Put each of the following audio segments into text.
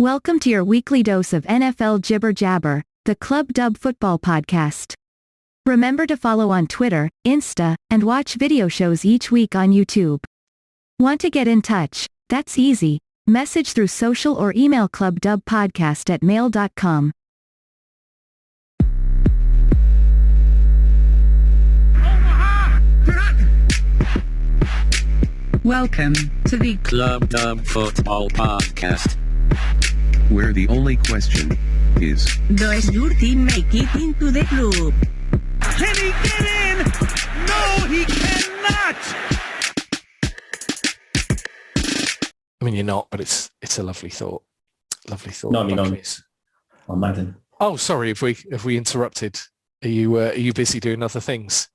Welcome to your weekly dose of NFL Jibber Jabber, the Club Dub Football Podcast. Remember to follow on Twitter, Insta, and watch video shows each week on YouTube. Want to get in touch? That's easy. Message through social or email clubdubpodcast@mail.com. Welcome to the Club Dub Football Podcast, where the only question is, does your team make it into the club? Can he get in? No, he cannot! I mean, you're not, but it's a lovely thought. Lovely thought. No, I mean, on Madden. Oh, sorry if we interrupted. Are you busy doing other things?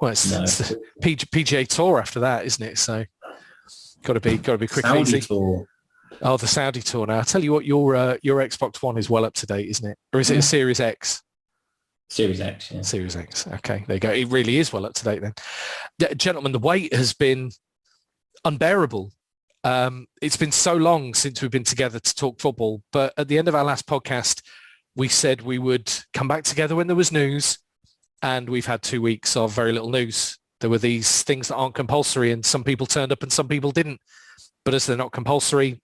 Well, it's the PGA Tour after that, isn't it? So got to be quick and easy. Tour. Oh, the Saudi tour. Now, I tell you what, your Xbox One is well up to date, isn't it? Or is it a Series X? Series X, yeah. Series X. Okay, there you go. It really is well up to date then. Gentlemen, the wait has been unbearable. It's been so long since we've been together to talk football, but at the end of our last podcast, we said we would come back together when there was news, and we've had 2 weeks of very little news. There were these things that aren't compulsory, and some people turned up and some people didn't. But as they're not compulsory,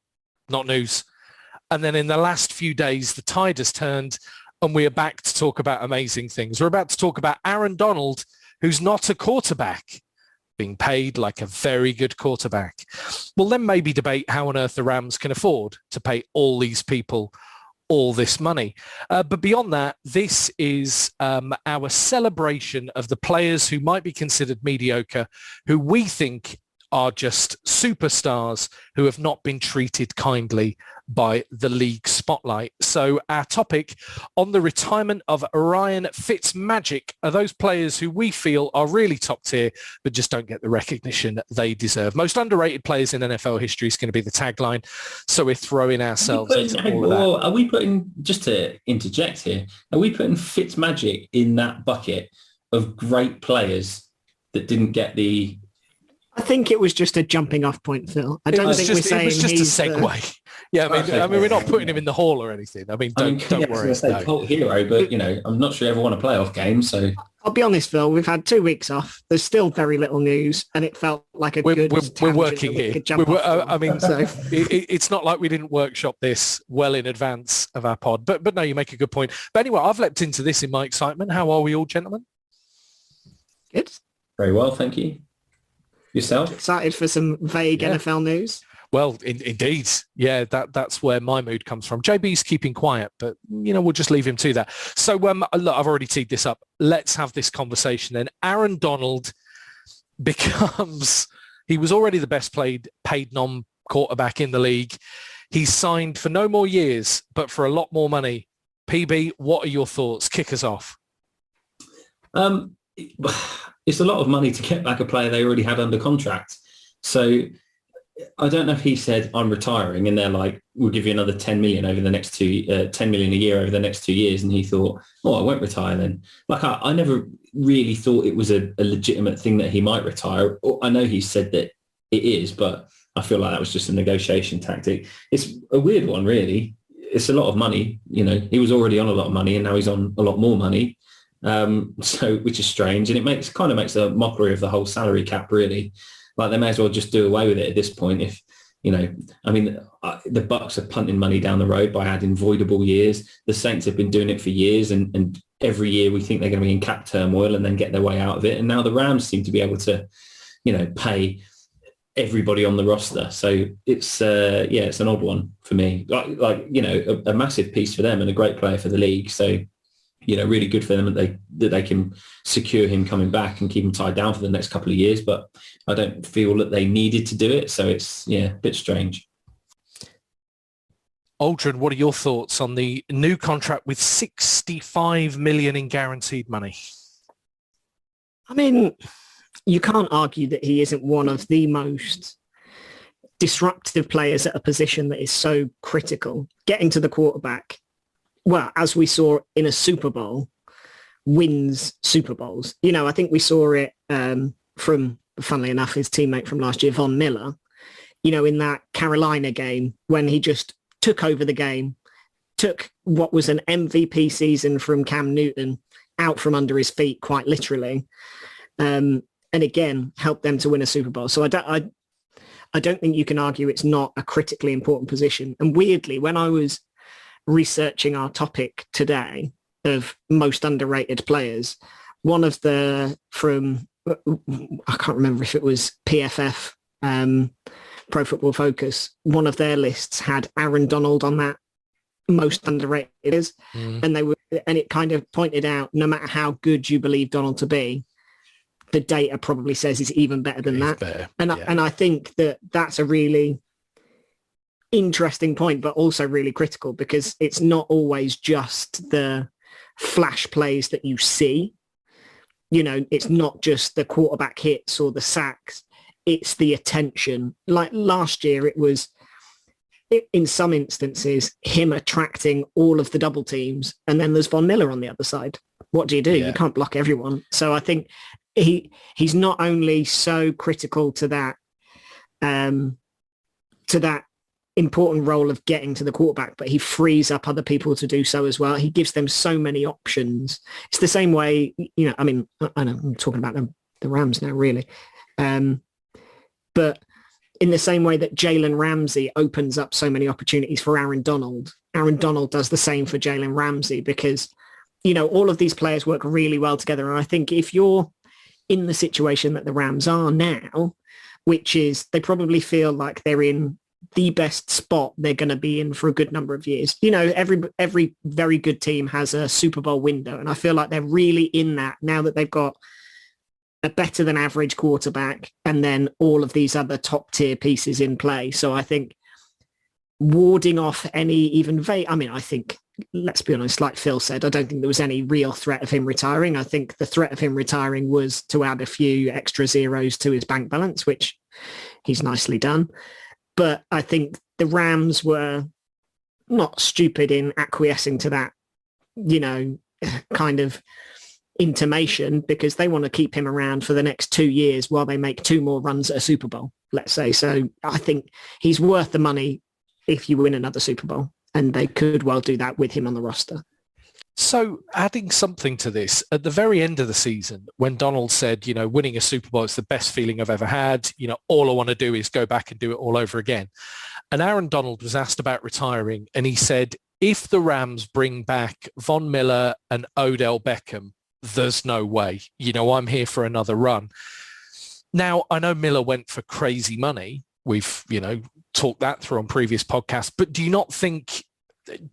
not news. And then in the last few days, the tide has turned, and we are back to talk about amazing things. We're about to talk about Aaron Donald, who's not a quarterback, being paid like a very good quarterback. We'll then maybe debate how on earth the Rams can afford to pay all these people all this money. But beyond that, this is our celebration of the players who might be considered mediocre, who we think are just superstars who have not been treated kindly by the league spotlight. So our topic on the retirement of Ryan Fitzmagic are those players who we feel are really top tier, but just don't get the recognition they deserve. Most underrated players in NFL history is going to be the tagline. So we're throwing ourselves into all of that. Are we putting, just to interject here, are we putting Fitzmagic in that bucket of great players that didn't get the... I think it was just a jumping off point, Phil. I don't think we're saying it was just he's a segue. Yeah, I mean, we're not putting him in the hall or anything. I mean, don't worry. I was going to say cult hero, but I'm not sure he ever won a playoff game. So I'll be honest, Phil. We've had 2 weeks off. There's still very little news, and it felt like a good. We're working here. I mean, so. It's not like we didn't workshop this well in advance of our pod. But no, you make a good point. But anyway, I've leapt into this in my excitement. How are we all, gentlemen? Good. Very well, thank you. Yourself? Excited for some vague NFL news? Well, indeed. Yeah, that's where my mood comes from. JB's keeping quiet, but, we'll just leave him to that. So, look, I've already teed this up. Let's have this conversation then. Aaron Donald becomes, he was already the best paid non-quarterback in the league. He's signed for no more years, but for a lot more money. PB, what are your thoughts? Kick us off. It's a lot of money to get back a player they already had under contract. So I don't know if he said, I'm retiring, and they're like, we'll give you another 10 million over the next 10 million a year over the next 2 years. And he thought, I won't retire then. Like, I never really thought it was a legitimate thing that he might retire. I know he said that it is, but I feel like that was just a negotiation tactic. It's a weird one, really. It's a lot of money. He was already on a lot of money, and now he's on a lot more money. So, which is strange, and it kind of makes a mockery of the whole salary cap, really. Like, they may as well just do away with it at this point. If the Bucks are punting money down the road by adding voidable years. The Saints have been doing it for years, and every year we think they're going to be in cap turmoil and then get their way out of it. And now the Rams seem to be able to, pay everybody on the roster. So it's it's an odd one for me. A massive piece for them and a great player for the league. So, really good for them that they can secure him coming back and keep him tied down for the next couple of years. But I don't feel that they needed to do it. So it's, a bit strange. Aldrin, what are your thoughts on the new contract with 65 million in guaranteed money? I mean, you can't argue that he isn't one of the most disruptive players at a position that is so critical. Getting to the quarterback, well, as we saw in a Super Bowl, wins Super Bowls. I think we saw it from, funnily enough, his teammate from last year, Von Miller, in that Carolina game when he just took over the game, took what was an MVP season from Cam Newton out from under his feet, quite literally, and again helped them to win a Super Bowl. So I don't think you can argue it's not a critically important position. And weirdly, when I was researching our topic today of most underrated players, one of I can't remember if it was PFF, Pro Football Focus, one of their lists had Aaron Donald on that most underrated is, and it kind of pointed out, no matter how good you believe Donald to be, the data probably says he's even better than that. Better. And I think that's a really interesting point, but also really critical, because it's not always just the flash plays that you see. You know, it's not just the quarterback hits or the sacks. It's the attention. Like last year, it was, in some instances, him attracting all of the double teams, and then there's Von Miller on the other side. What do? Yeah. You can't block everyone. So I think he's not only so critical to that important role of getting to the quarterback, but he frees up other people to do so as well. He gives them so many options. It's the same way, you know, I mean, I know I'm talking about the Rams now, really. But in the same way that Jalen Ramsey opens up so many opportunities for Aaron Donald does the same for Jalen Ramsey, because, you know, all of these players work really well together. And I think if you're in the situation that the Rams are now, which is they probably feel like they're in the best spot they're going to be in for a good number of years. You know, every very good team has a Super Bowl window, and I feel like they're really in that now that they've got a better than average quarterback and then all of these other top tier pieces in play. So I think warding off any even I think, let's be honest, like Phil said, I don't think there was any real threat of him retiring. I think the threat of him retiring was to add a few extra zeros to his bank balance, which he's nicely done. But I think the Rams were not stupid in acquiescing to that, you know, kind of intimation, because they want to keep him around for the next 2 years while they make 2 more runs at a Super Bowl, let's say. So I think he's worth the money if you win another Super Bowl, and they could well do that with him on the roster. So adding something to this, at the very end of the season, when Donald said, you know, winning a Super Bowl is the best feeling I've ever had, you know, all I want to do is go back and do it all over again. And Aaron Donald was asked about retiring, and he said, if the Rams bring back Von Miller and Odell Beckham, there's no way. You know, I'm here for another run. Now, I know Miller went for crazy money. We've, you know, talked that through on previous podcasts, but do you not think,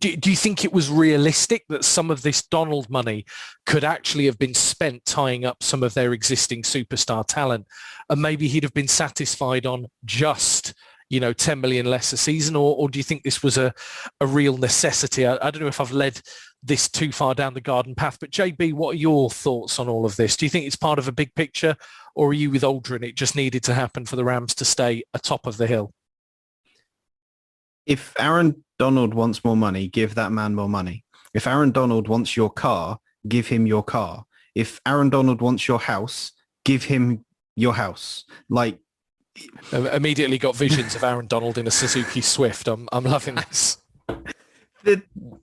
do you think it was realistic that some of this Donald money could actually have been spent tying up some of their existing superstar talent, and maybe he'd have been satisfied on just, you know, 10 million less a season? Or do you think this was a real necessity? I don't know if I've led this too far down the garden path, but JB, what are your thoughts on all of this? Do you think it's part of a big picture, or are you with Aldrin? It just needed to happen for the Rams to stay atop of the hill? If Aaron Donald wants more money, give that man more money. If Aaron Donald wants your car, give him your car. If Aaron Donald wants your house, give him your house. Like, immediately got visions of Aaron Donald in a Suzuki Swift. I'm loving this.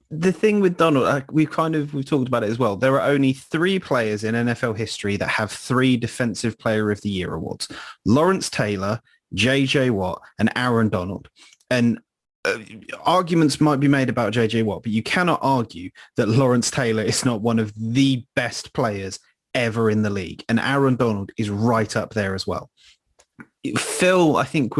The thing with Donald, we've talked about it as well. There are only 3 players in NFL history that have 3 Defensive Player of the Year awards: Lawrence Taylor, J.J. Watt, and Aaron Donald. And arguments might be made about J.J. Watt, but you cannot argue that Lawrence Taylor is not one of the best players ever in the league. And Aaron Donald is right up there as well. Phil, I think,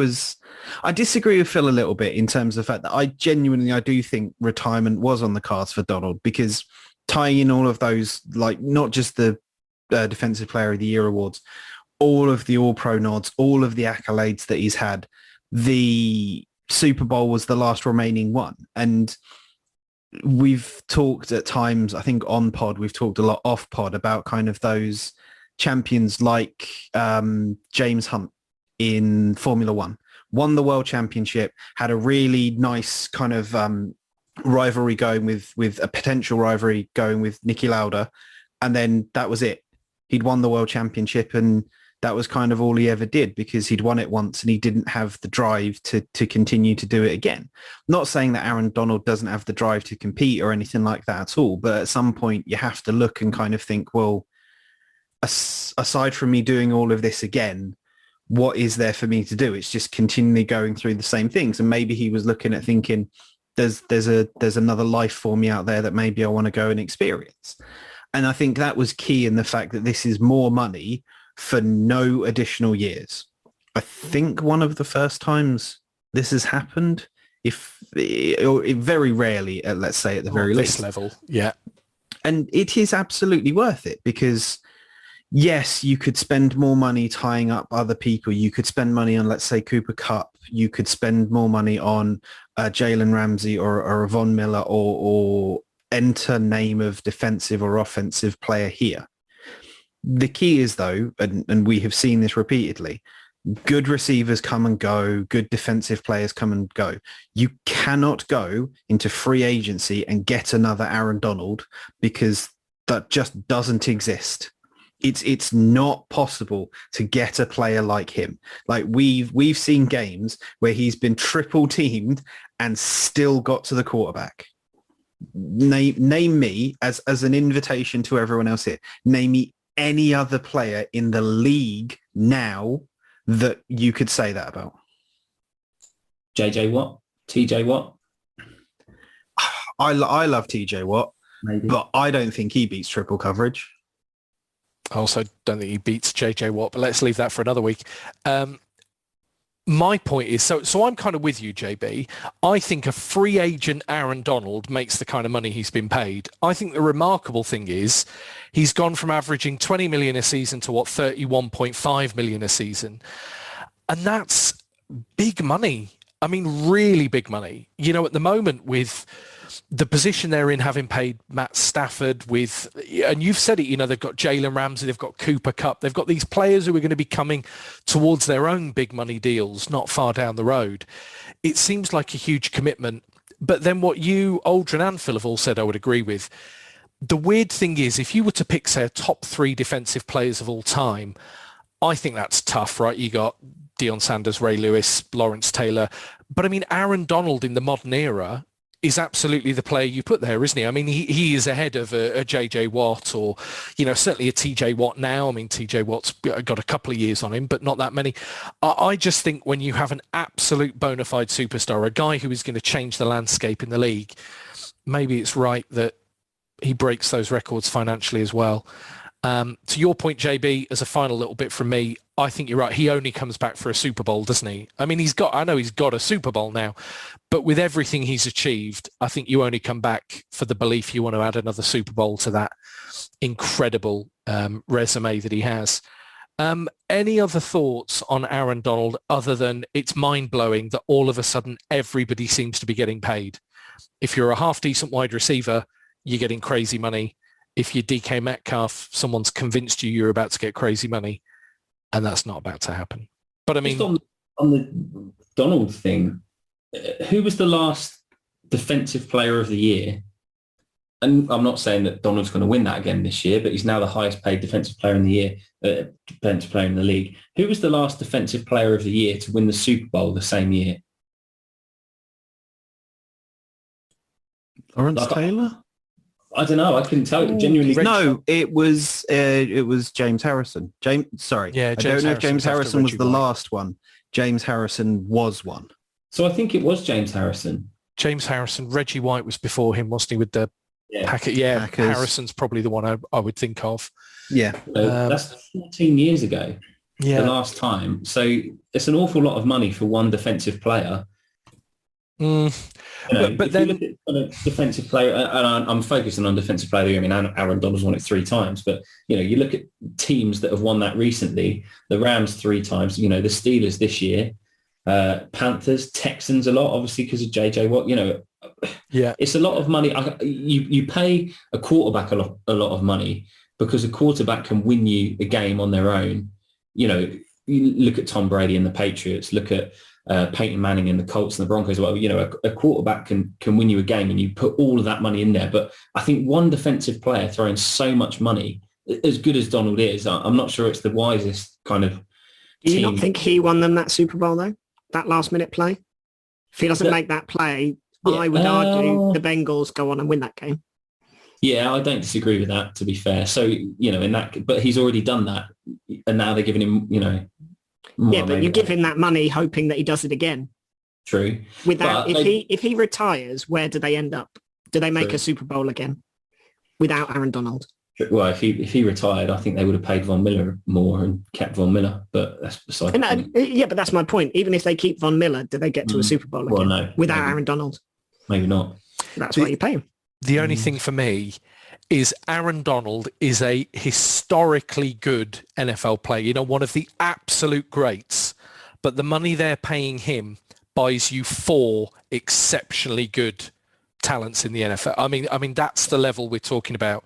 I disagree with Phil a little bit in terms of the fact that I do think retirement was on the cards for Donald, because tying in all of those, like not just the Defensive Player of the Year awards, all of the All-Pro nods, all of the accolades that he's had, the Super Bowl was the last remaining one. And we've talked at times, I think on pod, we've talked a lot off pod about kind of those champions like James Hunt in Formula One, won the world championship, had a really nice kind of rivalry going with a potential rivalry going with Niki Lauda. And then that was it. He'd won the world championship, and that was kind of all he ever did because he'd won it once and he didn't have the drive to continue to do it again. Not saying that Aaron Donald doesn't have the drive to compete or anything like that at all, but at some point you have to look and kind of think, well, aside from me doing all of this again, what is there for me to do? It's just continually going through the same things. And maybe he was looking at thinking, there's another life for me out there that maybe I want to go and experience. And I think that was key in the fact that this is more money for no additional years. I think one of the first times this has happened, if very rarely, let's say at the very least. This level, yeah. And it is absolutely worth it because yes, you could spend more money tying up other people. You could spend money on, let's say, Cooper Kupp. You could spend more money on Jalen Ramsey or a Von Miller or enter name of defensive or offensive player here. The key is, though, and we have seen this repeatedly, good receivers come and go, good defensive players come and go. You cannot go into free agency and get another Aaron Donald because that just doesn't exist. It's not possible to get a player like him. Like we've seen games where he's been triple teamed and still got to the quarterback. Name me as an invitation to everyone else here. Name me any other player in the league now that you could say that about. JJ Watt, TJ Watt. I love TJ Watt, Maybe. but I don't think he beats triple coverage. I also don't think he beats JJ Watt, but let's leave that for another week. My point is, so I'm kind of with you, JB. I think a free agent Aaron Donald makes the kind of money he's been paid. I think the remarkable thing is he's gone from averaging 20 million a season to 31.5 million a season. And that's big money. I mean, really big money. You know, at the moment with the position they're in, having paid Matt Stafford with, and you've said it, you know, they've got Jalen Ramsey, they've got Cooper Kupp, they've got these players who are going to be coming towards their own big money deals not far down the road. It seems like a huge commitment. But then what you, Aldrin and Phil have all said, I would agree with. The weird thing is, if you were to pick, say, a top 3 defensive players of all time, I think that's tough, right? You got Deion Sanders, Ray Lewis, Lawrence Taylor. But I mean, Aaron Donald in the modern era is absolutely the player you put there, isn't he? I mean, he is ahead of a JJ Watt or, you know, certainly a TJ Watt now. I mean, TJ Watt's got a couple of years on him, but not that many. I just think when you have an absolute bona fide superstar, a guy who is going to change the landscape in the league, maybe it's right that he breaks those records financially as well. To your point, JB, as a final little bit from me, I think you're right. He only comes back for a Super Bowl, doesn't he? I mean, I know he's got a Super Bowl now, but with everything he's achieved, I think you only come back for the belief you want to add another Super Bowl to that incredible resume that he has. Any other thoughts on Aaron Donald other than it's mind-blowing that all of a sudden everybody seems to be getting paid? If you're a half-decent wide receiver, you're getting crazy money. If you're DK Metcalf, someone's convinced you're about to get crazy money, and that's not about to happen. But I mean, just on the Donald thing, who was the last defensive player of the year? And I'm not saying that Donald's going to win that again this year, but he's now the highest paid defensive player in the year, defensive player in the league. Who was the last defensive player of the year to win the Super Bowl the same year? Lawrence Taylor? I don't know. I couldn't tell you. Genuinely. No, it was James Harrison. Yeah, I don't know if James Harrison was the last one. James Harrison was one. So I think it was James Harrison. James Harrison. Reggie White was before him, wasn't he, with the packet? Yeah, Packers. Harrison's probably the one I would think of. Yeah. That's 14 years ago, the last time. So it's an awful lot of money for one defensive player. You know, but then you look at a defensive player, and I'm focusing on defensive player. I mean, Aaron Donald's won it 3 times, but you know, you look at teams that have won that recently. The Rams 3 times. You know, the Steelers this year, Panthers, Texans a lot, obviously because of JJ Watt. You know, it's a lot of money. You pay a quarterback a lot of money because a quarterback can win you a game on their own. You know, you look at Tom Brady and the Patriots. Look at Peyton Manning and the Colts and the Broncos. Well, you know, a quarterback can win you a game and you put all of that money in there. But I think one defensive player throwing so much money as good as Donald is, I'm not sure it's the wisest kind of Do you team. not think he won them that Super Bowl, though? That last-minute play? If he doesn't make that play, I would argue the Bengals go on and win that game. Yeah, I don't disagree with that, to be fair. So, but he's already done that, and now they're giving him, more but you give him that money hoping that he does it again. True. If he retires, where do they end up? Do they make a Super Bowl again without Aaron Donald? Well, if he retired, I think they would have paid Von Miller more and kept Von Miller, but that's beside the point. Yeah, but that's my point. Even if they keep Von Miller, do they get to a Super Bowl again? Well, no. Without Aaron Donald? Maybe not. That's why you pay him. The only thing for me is Aaron Donald is a historically good NFL player, one of the absolute greats, but the money they're paying him buys you 4 exceptionally good talents in the NFL. I mean that's the level we're talking about.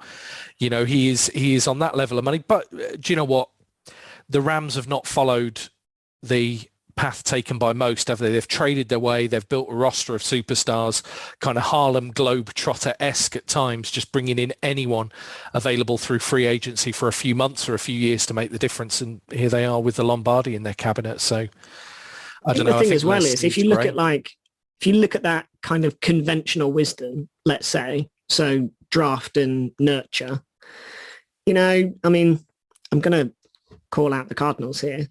He is on that level of money. But do you know what? The Rams have not followed the path taken by most, have they? They've traded their way. They've built a roster of superstars, kind of Harlem Globetrotter-esque at times, just bringing in anyone available through free agency for a few months or a few years to make the difference. And here they are with the Lombardi in their cabinet. So I don't know. The thing as well is if you look at that kind of conventional wisdom, let's say, so draft and nurture, I'm going to call out the Cardinals here,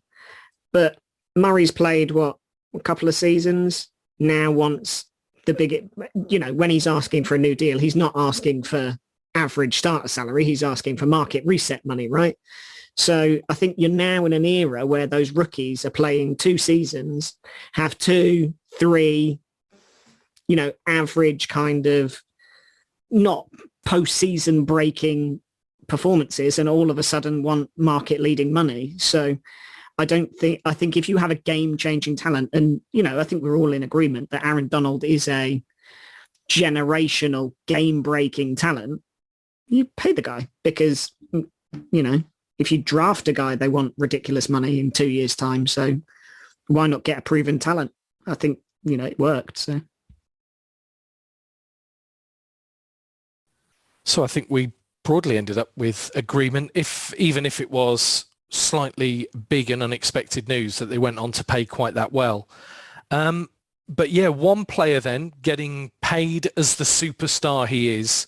but Murray's played, a couple of seasons, now wants the big, when he's asking for a new deal, he's not asking for average starter salary, he's asking for market reset money, right? So I think you're now in an era where those rookies are playing 2 seasons, have 2, 3, average kind of not postseason breaking performances and all of a sudden want market leading money. So I think if you have a game changing talent, and, I think we're all in agreement that Aaron Donald is a generational game breaking talent, you pay the guy because, if you draft a guy, they want ridiculous money in 2 years' time. So why not get a proven talent? I think, it worked. So I think we broadly ended up with agreement, even if it was slightly big and unexpected news that they went on to pay quite that well. But yeah, one player then getting paid as the superstar he is.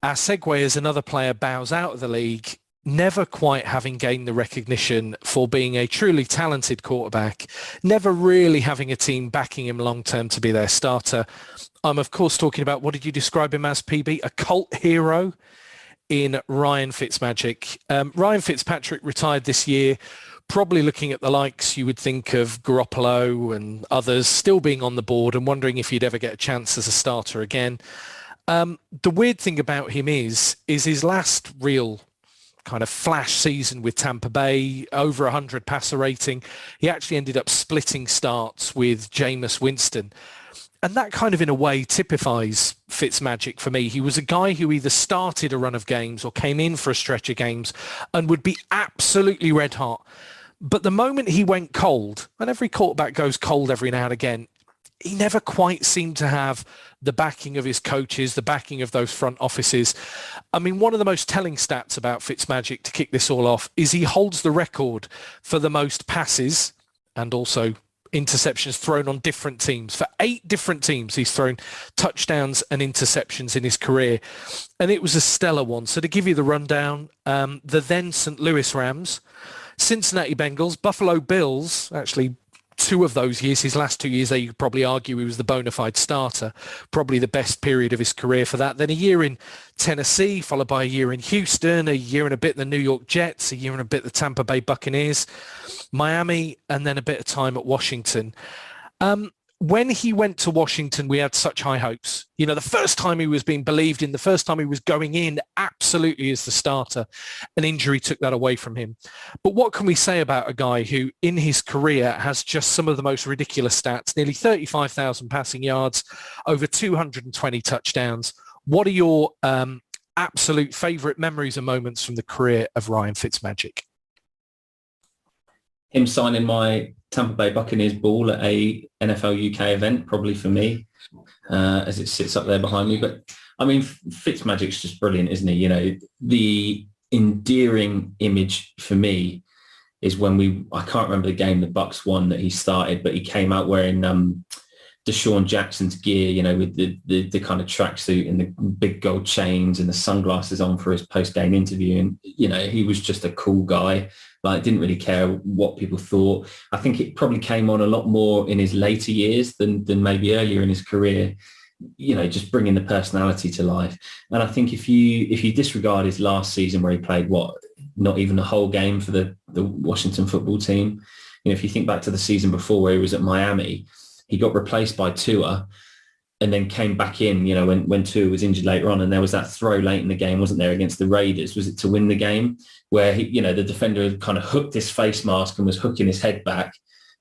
Our segue is another player bows out of the league, never quite having gained the recognition for being a truly talented quarterback, never really having a team backing him long-term to be their starter. I'm, of course, talking about, what did you describe him as, PB? A cult hero in Ryan Fitzmagic. Ryan Fitzpatrick retired this year, probably looking at the likes you would think of Garoppolo and others still being on the board and wondering if he'd ever get a chance as a starter again. The weird thing about him is his last real kind of flash season with Tampa Bay, over 100 passer rating. He actually ended up splitting starts with Jameis Winston. And that kind of in a way typifies Fitzmagic for me. He was a guy who either started a run of games or came in for a stretch of games and would be absolutely red hot. But the moment he went cold, and every quarterback goes cold every now and again, he never quite seemed to have the backing of his coaches, the backing of those front offices. I mean, one of the most telling stats about Fitzmagic to kick this all off is he holds the record for the most passes and also interceptions thrown on different teams. For 8 different teams, he's thrown touchdowns and interceptions in his career. And it was a stellar one. So to give you the rundown, the then St. Louis Rams, Cincinnati Bengals, Buffalo Bills, actually 2 of those years, his last 2 years, you could probably argue he was the bona fide starter, probably the best period of his career for that. Then a year in Tennessee, followed by a year in Houston, a year and a bit the New York Jets, a year and a bit the Tampa Bay Buccaneers, Miami, and then a bit of time at Washington. When he went to Washington, we had such high hopes. The first time he was being believed in, the first time he was going in absolutely as the starter, an injury took that away from him. But what can we say about a guy who in his career has just some of the most ridiculous stats, nearly 35,000 passing yards, over 220 touchdowns? What are your absolute favorite memories and moments from the career of Ryan Fitzmagic? Him signing my Tampa Bay Buccaneers ball at a NFL UK event, probably for me, as it sits up there behind me. But I mean, Fitzmagic's just brilliant, isn't he? The endearing image for me is when I can't remember the game the Bucks won that he started, but he came out wearing Deshaun Jackson's gear, you know, with the kind of tracksuit and the big gold chains and the sunglasses on for his post-game interview. And, you know, he was just a cool guy. Like, didn't really care what people thought. I think it probably came on a lot more in his later years than maybe earlier in his career, you know, just bringing the personality to life. And I think if you disregard his last season where he played, not even a whole game for the Washington football team. You know, if you think back to the season before where he was at Miami, he got replaced by Tua and then came back in, you know, when Tua was injured later on. And there was that throw late in the game, wasn't there, against the Raiders? Was it to win the game? Where, he, you know, the defender had kind of hooked his face mask and was hooking his head back,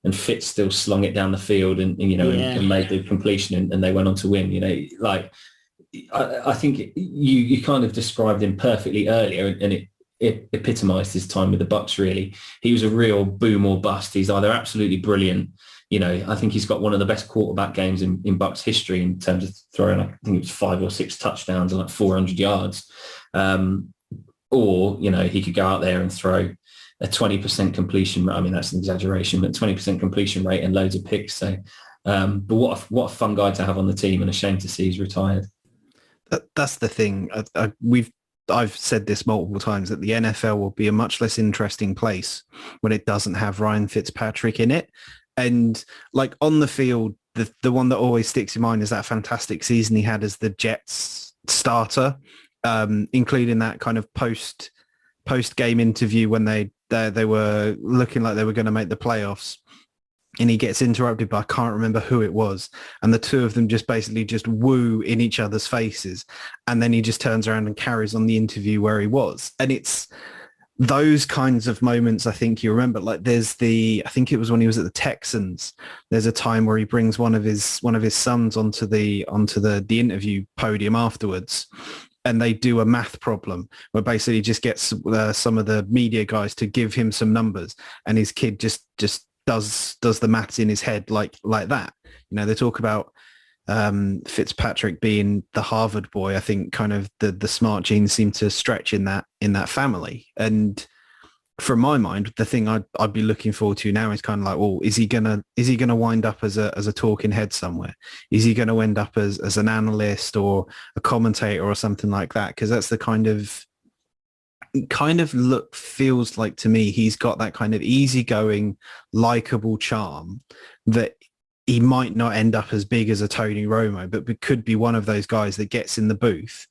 and Fitz still slung it down the field and you know, and made the completion, and they went on to win. You know, like, I think you kind of described him perfectly earlier, and it epitomised his time with the Bucks, really. He was a real boom or bust. He's either absolutely brilliant. You know, I think he's got one of the best quarterback games in Bucks history in terms of throwing, I think it was 5 or 6 touchdowns and like 400 yards. Or, you know, he could go out there and throw a 20% completion rate. I mean, that's an exaggeration, but 20% completion rate and loads of picks. So, but what a fun guy to have on the team, and a shame to see he's retired. That's the thing. I've said this multiple times, that the NFL will be a much less interesting place when it doesn't have Ryan Fitzpatrick in it. And like on the field, the one that always sticks in mind is that fantastic season he had as the Jets starter, including that kind of post game interview when they were looking like they were going to make the playoffs. And he gets interrupted by, I can't remember who it was. And the two of them just basically just woo in each other's faces. And then he just turns around and carries on the interview where he was. And it's those kinds of moments I think you remember. Like I think it was when he was at the Texans, there's a time where he brings one of his sons onto the interview podium afterwards. And they do a math problem where basically just gets some of the media guys to give him some numbers. And his kid just does the maths in his head like that. You know, they talk about Fitzpatrick being the Harvard boy. I think kind of the smart genes seem to stretch in that family. And from my mind, the thing I'd be looking forward to now is kind of like, well, is he gonna wind up as a talking head somewhere? Is he gonna end up as an analyst or a commentator or something like that? Because that's the kind of look feels like to me. He's got that kind of easygoing, likable charm that he might not end up as big as a Tony Romo, but could be one of those guys that gets in the booth,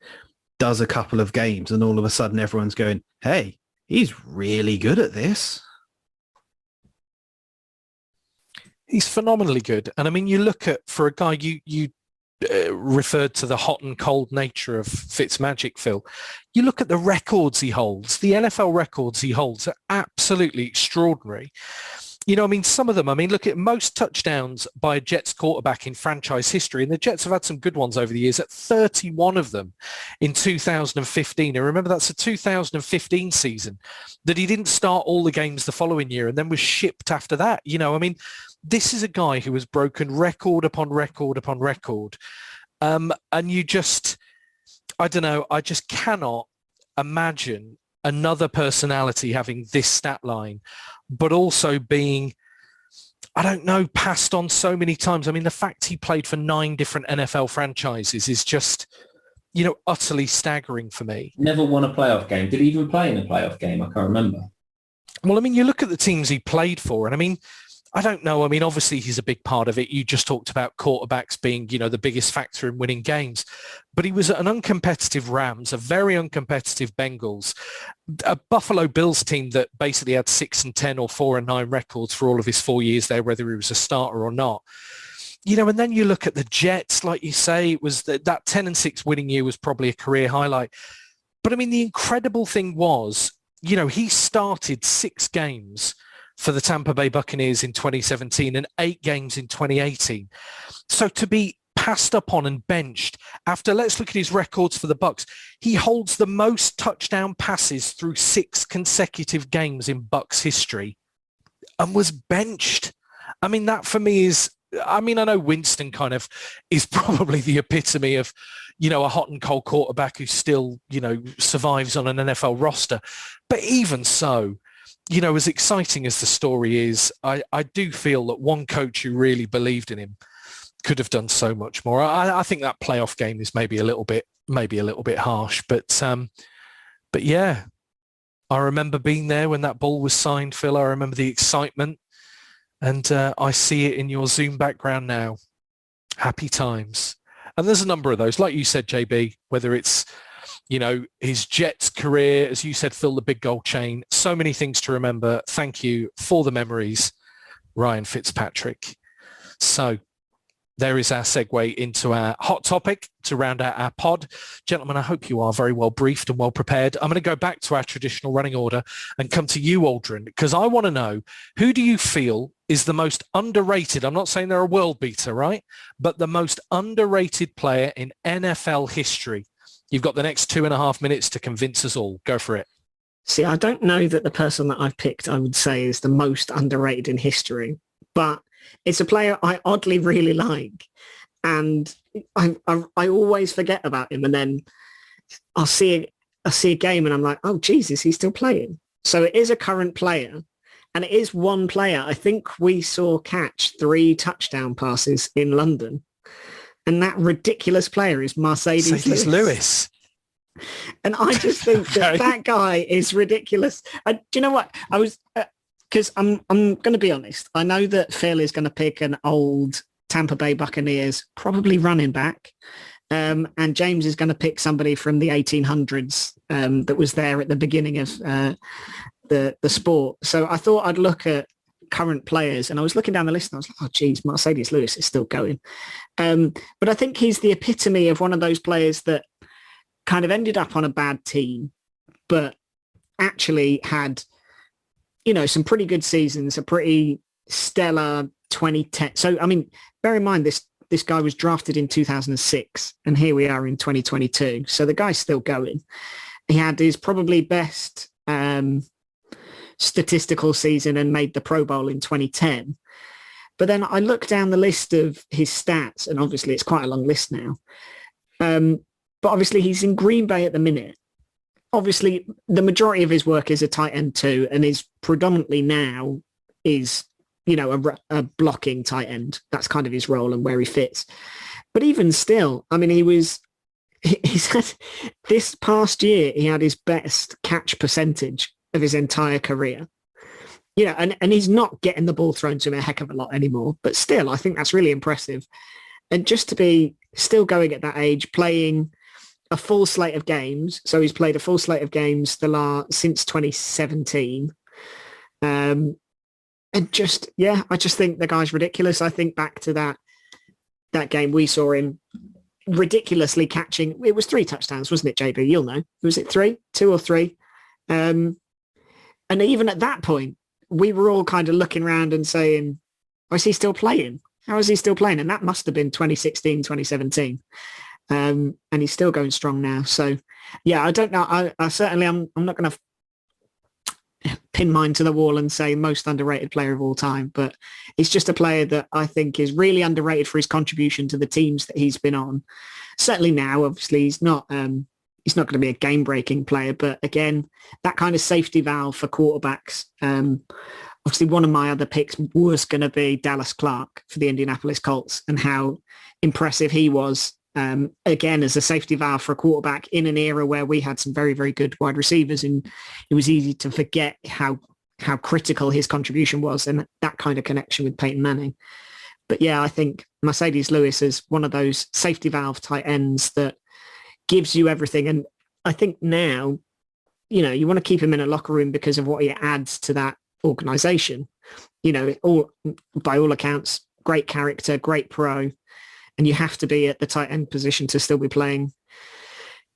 does a couple of games, and all of a sudden everyone's going, hey, he's really good at this. He's phenomenally good. And I mean, you look at, for a guy, you referred to the hot and cold nature of Fitzmagic, Phil. You look at the records he holds, the NFL records he holds are absolutely extraordinary. You know, I mean, some of them, I mean, look at most touchdowns by a Jets quarterback in franchise history. And the Jets have had some good ones over the years, at 31 of them in 2015. And remember, that's a 2015 season that he didn't start all the games the following year and then was shipped after that. You know, I mean, this is a guy who has broken record upon record upon record. And you just, I don't know, I just cannot imagine another personality having this stat line, but also being, I don't know, passed on so many times. I mean, the fact he played for 9 different NFL franchises is just, you know, utterly staggering for me. Never won a playoff game. Did he even play in a playoff game? I can't remember. Well, I mean, you look at the teams he played for, and I mean, I don't know. I mean, obviously he's a big part of it. You just talked about quarterbacks being, you know, the biggest factor in winning games. But he was at an uncompetitive Rams, a very uncompetitive Bengals, a Buffalo Bills team that basically had 6-10 or 4-9 records for all of his 4 years there, whether he was a starter or not. You know, and then you look at the Jets, like you say, it was that 10-6 winning year was probably a career highlight. But I mean, the incredible thing was, you know, he started 6 games for the Tampa Bay Buccaneers in 2017 and 8 games in 2018. So to be passed up on and benched after, let's look at his records for the Bucs. He holds the most touchdown passes through 6 consecutive games in Bucs history and was benched. I mean, that for me is I mean, I know Winston kind of is probably the epitome of, a hot and cold quarterback who still, survives on an NFL roster. But even so, as exciting as the story is, I do feel that one coach who really believed in him could have done so much more. I think that playoff game is maybe a little bit harsh, but yeah, I remember being there when that ball was signed, Phil. I remember the excitement, and I see it in your Zoom background now. Happy times. And there's a number of those, like you said, JB, whether it's, his Jets career, as you said, Phil, the big gold chain, so many things to remember. Thank you for the memories, Ryan Fitzpatrick. So there is our segue into our hot topic to round out our pod. Gentlemen, I hope you are very well briefed and well prepared. I'm going to go back to our traditional running order and come to you, Aldrin, because I want to know, who do you feel is the most underrated? I'm not saying they're a world beater, right? But the most underrated player in NFL history. You've got the next 2.5 minutes to convince us all. Go for it. See, I don't know that the person that I've picked, I would say, is the most underrated in history, but it's a player I oddly really like, and I always forget about him, and then I'll see a game and I'm like, oh Jesus, he's still playing. So it is a current player, and it is one player I think we saw catch 3 touchdown passes in London, and that ridiculous player is Mercedes Lewis. And I just think that guy is ridiculous. Do you know what? I was... because I'm going to be honest. I know that Phil is going to pick an old Tampa Bay Buccaneers, probably running back. And James is going to pick somebody from the 1800s that was there at the beginning of the sport. So I thought I'd look at current players, and I was looking down the list and I was like, oh, geez, Mercedes Lewis is still going. But I think he's the epitome of one of those players that kind of ended up on a bad team, but actually had, some pretty good seasons, a pretty stellar 2010. So, I mean, bear in mind, this guy was drafted in 2006, and here we are in 2022. So the guy's still going. He had his probably best statistical season and made the Pro Bowl in 2010. But then I looked down the list of his stats, and obviously it's quite a long list now. But obviously he's in Green Bay at the minute. Obviously, the majority of his work is a tight end too, and is predominantly now is, a blocking tight end. That's kind of his role and where he fits. But even still, I mean, he's had this past year, he had his best catch percentage of his entire career. And he's not getting the ball thrown to him a heck of a lot anymore. But still, I think that's really impressive. And just to be still going at that age, playing a full slate of games. So he's played a full slate of games since 2017. And I just think the guy's ridiculous. I think back to that game, we saw him ridiculously catching. It was 3 touchdowns, wasn't it, JB? You'll know. Was it 3? 2 or 3? And even at that point, we were all kind of looking around and saying, oh, is he still playing? How is he still playing? And that must have been 2016, 2017. And he's still going strong now. So, yeah, I don't know. I certainly, I'm not going to pin mine to the wall and say most underrated player of all time, but it's just a player that I think is really underrated for his contribution to the teams that he's been on. Certainly now, obviously, he's not going to be a game-breaking player, but again, that kind of safety valve for quarterbacks. Obviously, one of my other picks was going to be Dallas Clark for the Indianapolis Colts, and how impressive he was. Again, as a safety valve for a quarterback in an era where we had some very, very good wide receivers, and it was easy to forget how critical his contribution was, and that kind of connection with Peyton Manning. But yeah, I think Mercedes Lewis is one of those safety valve tight ends that gives you everything. And I think now, you want to keep him in a locker room because of what he adds to that organization. By all accounts, great character, great pro. And you have to be at the tight end position to still be playing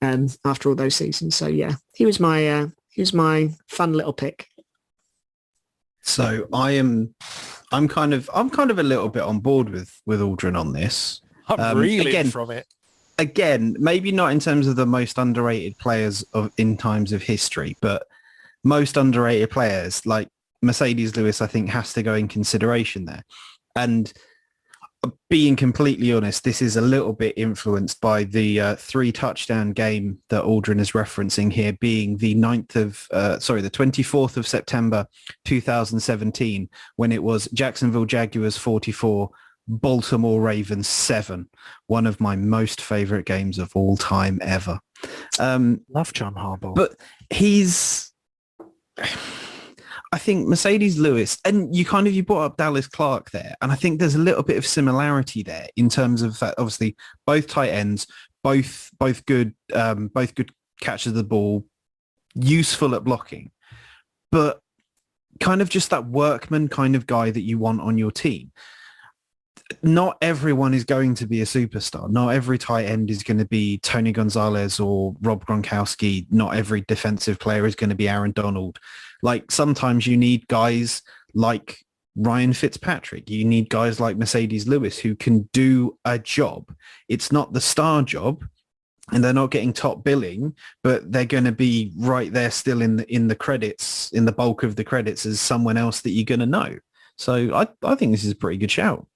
after all those seasons. So yeah, he was my fun little pick. So I'm kind of a little bit on board with Aldrin on this. I'm reeling from it. Again, maybe not in terms of the most underrated players in times of history, but most underrated players like Mercedes Lewis, I think, has to go in consideration there. And being completely honest, this is a little bit influenced by the 3 touchdown game that Aldrin is referencing here, being the 24th of September 2017, when it was Jacksonville Jaguars 44, Baltimore Ravens 7. One of my most favorite games of all time ever. Love John Harbaugh. But I think Mercedes Lewis, and you brought up Dallas Clark there, and I think there's a little bit of similarity there in terms of that. Obviously, both tight ends, both good catches of the ball, useful at blocking, but kind of just that workman kind of guy that you want on your team. Not everyone is going to be a superstar. Not every tight end is going to be Tony Gonzalez or Rob Gronkowski. Not every defensive player is going to be Aaron Donald. Like sometimes you need guys like Ryan Fitzpatrick. You need guys like Mercedes Lewis who can do a job. It's not the star job and they're not getting top billing, but they're going to be right there still in the credits, in the bulk of the credits as someone else that you're going to know. So I think this is a pretty good shout.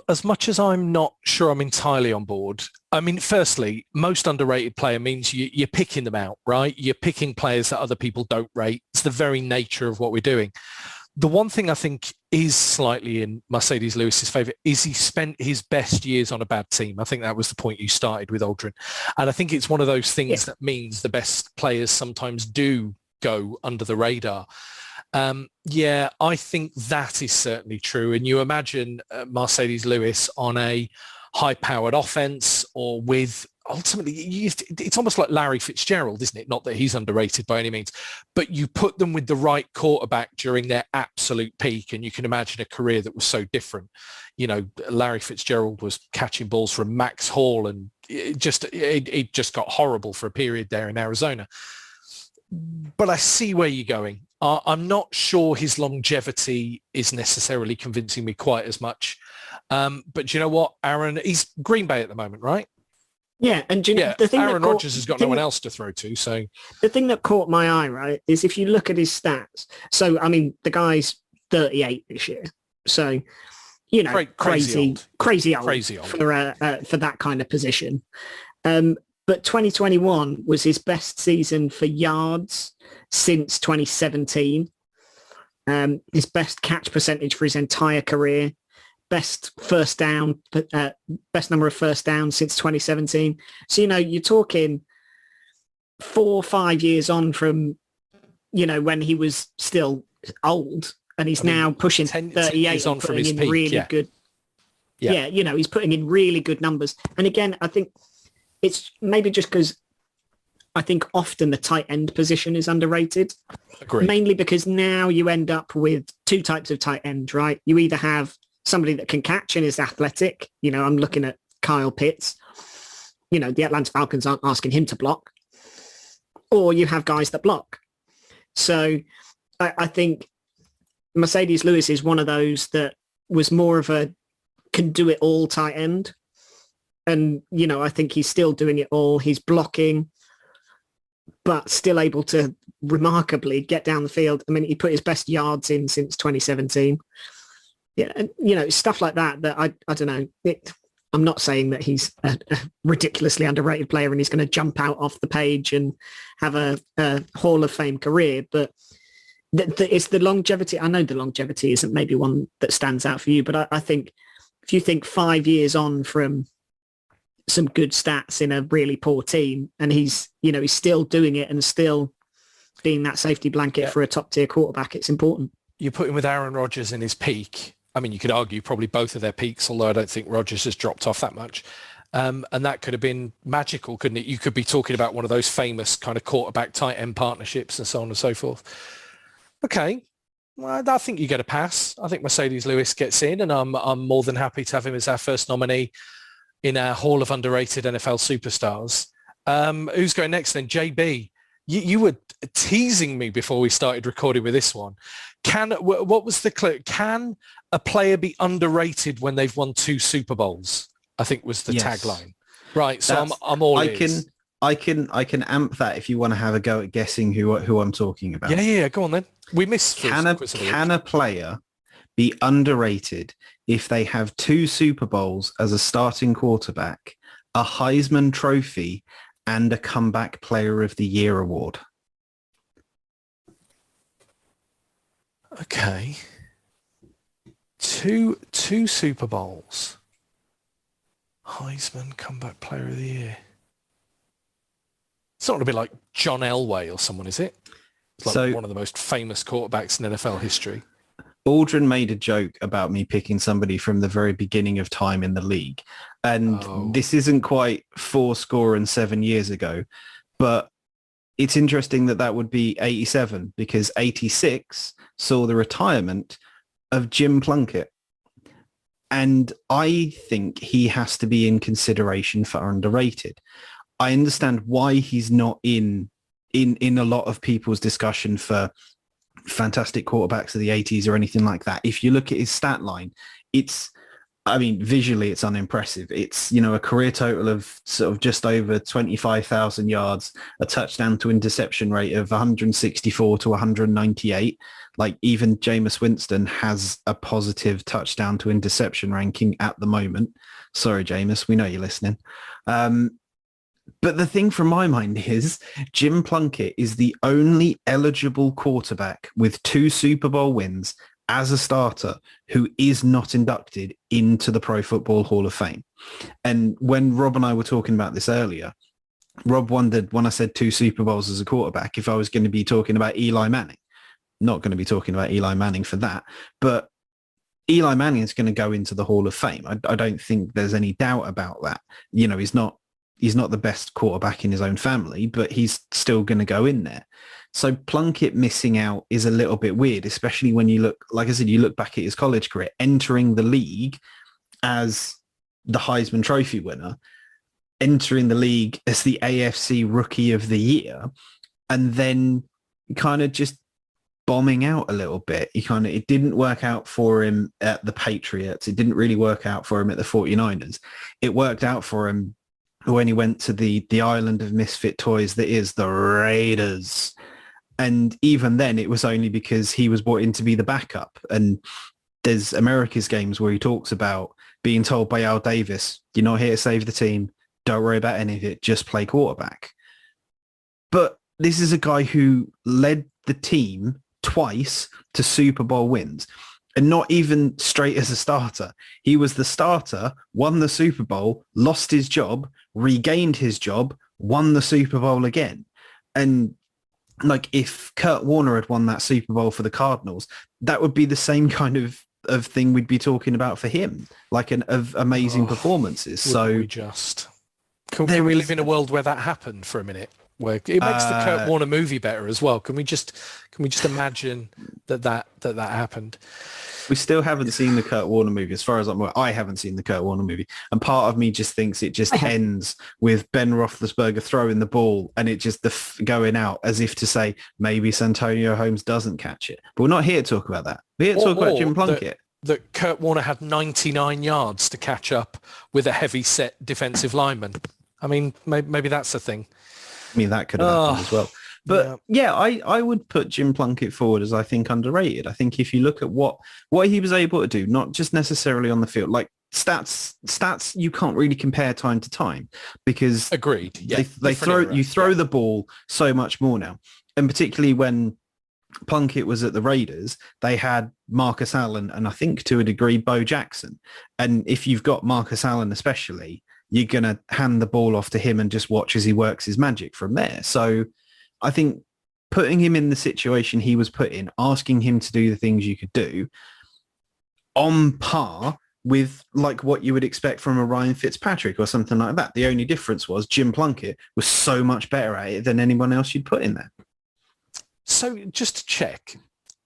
As much as I'm not sure I'm entirely on board, I mean, firstly, most underrated player means you're picking them out, right? You're picking players that other people don't rate. It's the very nature of what we're doing. The one thing I think is slightly in Mercedes Lewis's favour is he spent his best years on a bad team. I think that was the point you started with, Aldrin. And I think it's one of those things that means the best players sometimes do go under the radar. Yeah, I think that is certainly true. And you imagine Mercedes Lewis on a high-powered offense or with ultimately, it's almost like Larry Fitzgerald, isn't it? Not that he's underrated by any means, but you put them with the right quarterback during their absolute peak and you can imagine a career that was so different. You know, Larry Fitzgerald was catching balls from Max Hall and it just got horrible for a period there in Arizona. But I see where you're going. I'm not sure his longevity is necessarily convincing me quite as much. But you know what, Aaron, he's Green Bay at the moment, right? Yeah, and the thing Aaron Rodgers has got no one else to throw to. So the thing that caught my eye, right, is if you look at his stats. So I mean, the guy's 38 this year. So you know, crazy old for that kind of position. But 2021 was his best season for yards since 2017. His best catch percentage for his entire career. Best number of first downs since 2017. So, you know, you're talking 4 or 5 years on from, you know, when he was still old and he's now pushing 38 on from his in peak, really good. Yeah, you know, he's putting in really good numbers. And again, I think it's maybe just because I think often the tight end position is underrated. Agreed. Mainly because now you end up with 2 types of tight end, right? You either have somebody that can catch and is athletic. You know, I'm looking at Kyle Pitts. You know, the Atlanta Falcons aren't asking him to block. Or you have guys that block. So I think Mercedes Lewis is one of those that was more of a can do it all tight end. And, you know, I think he's still doing it all. He's blocking, but still able to remarkably get down the field. I mean, he put his best yards in since 2017. Yeah, and, you know, stuff like that I don't know. I'm not saying that he's a ridiculously underrated player and he's going to jump out off the page and have a Hall of Fame career, but it's the longevity. I know the longevity isn't maybe one that stands out for you, but I think if you think 5 years on from some good stats in a really poor team and he's still doing it and still being that safety blanket for a top tier quarterback, it's important. You put him with Aaron Rodgers in his peak. I mean, you could argue probably both of their peaks, although I don't think Rodgers has dropped off that much. And that could have been magical, couldn't it? You could be talking about one of those famous kind of quarterback tight end partnerships and so on and so forth. Okay. Well, I think you get a pass. I think Mercedes Lewis gets in and I'm more than happy to have him as our first nominee in our Hall of Underrated NFL Superstars. Who's going next then? JB, you were teasing me before we started recording with this one. What was the clue? Can a player be underrated when they've won 2 Super Bowls? I think was the tagline. Right, so I'm all ears. I can amp that if you want to have a go at guessing who I'm talking about. Yeah, go on then. We missed. Can a player be underrated if they have 2 Super Bowls as a starting quarterback, a Heisman Trophy, and a Comeback Player of the Year award? Okay. Two Super Bowls. Heisman, Comeback Player of the Year. It's not going to be like John Elway or someone, is it? It's like one of the most famous quarterbacks in NFL history. Aldrin made a joke about me picking somebody from the very beginning of time in the league. And this isn't quite 7 years ago, but it's interesting that would be 87 because 86 saw the retirement of Jim Plunkett. And I think he has to be in consideration for underrated. I understand why he's not in a lot of people's discussion for fantastic quarterbacks of the 80s or anything like that. If you look at his stat line, visually it's unimpressive. It's, a career total of sort of just over 25,000 yards, a touchdown to interception rate of 164 to 198. Like even Jameis Winston has a positive touchdown to interception ranking at the moment. Sorry, Jameis, we know you're listening. But the thing from my mind is Jim Plunkett is the only eligible quarterback with 2 Super Bowl wins as a starter who is not inducted into the Pro Football Hall of Fame. And when Rob and I were talking about this earlier, Rob wondered when I said 2 Super Bowls as a quarterback if I was going to be talking about Eli Manning. Not going to be talking about Eli Manning for that, but Eli Manning is going to go into the Hall of Fame. I don't think there's any doubt about that. He's not the best quarterback in his own family, but he's still going to go in there. So Plunkett missing out is a little bit weird, especially when you look, like I said, you look back at his college career, entering the league as the Heisman Trophy winner, entering the league as the AFC Rookie of the Year, and then kind of just bombing out a little bit. It didn't work out for him at the Patriots. It didn't really work out for him at the 49ers. It worked out for him when he went to the island of misfit toys that is the Raiders. And even then, it was only because he was brought in to be the backup. And there's America's Games where he talks about being told by Al Davis, you're not here to save the team. Don't worry about any of it. Just play quarterback. But this is a guy who led the team twice to Super Bowl wins. And not even straight as a starter. He was the starter, won the Super Bowl, lost his job, regained his job, won the Super Bowl again. And like if Kurt Warner had won that Super Bowl for the Cardinals, that would be the same kind of thing we'd be talking about for him, like of amazing performances. So can we live in a world where that happened for a minute? Where it makes the Kurt Warner movie better as well. Can we just imagine that happened? We still haven't seen the Kurt Warner movie, as far as I'm aware. I haven't seen the Kurt Warner movie, and part of me just thinks it just ends with Ben Roethlisberger throwing the ball and it just going out as if to say maybe Santonio Holmes doesn't catch it. But we're not here to talk about that. We're here to talk about Jim Plunkett. That Kurt Warner had 99 yards to catch up with a heavy-set defensive lineman. I mean, maybe that's the thing. I mean, that could have happened as well. But yeah, I would put Jim Plunkett forward as I think underrated. I think if you look at what he was able to do, not just necessarily on the field, like stats you can't really compare time to time because agreed. Yeah, they throw the ball so much more now. And particularly when Plunkett was at the Raiders, they had Marcus Allen and I think to a degree Bo Jackson. And if you've got Marcus Allen especially, you're going to hand the ball off to him and just watch as he works his magic from there. So I think putting him in the situation he was put in, asking him to do the things you could do on par with like what you would expect from a Ryan Fitzpatrick or something like that. The only difference was Jim Plunkett was so much better at it than anyone else you'd put in there. So just to check,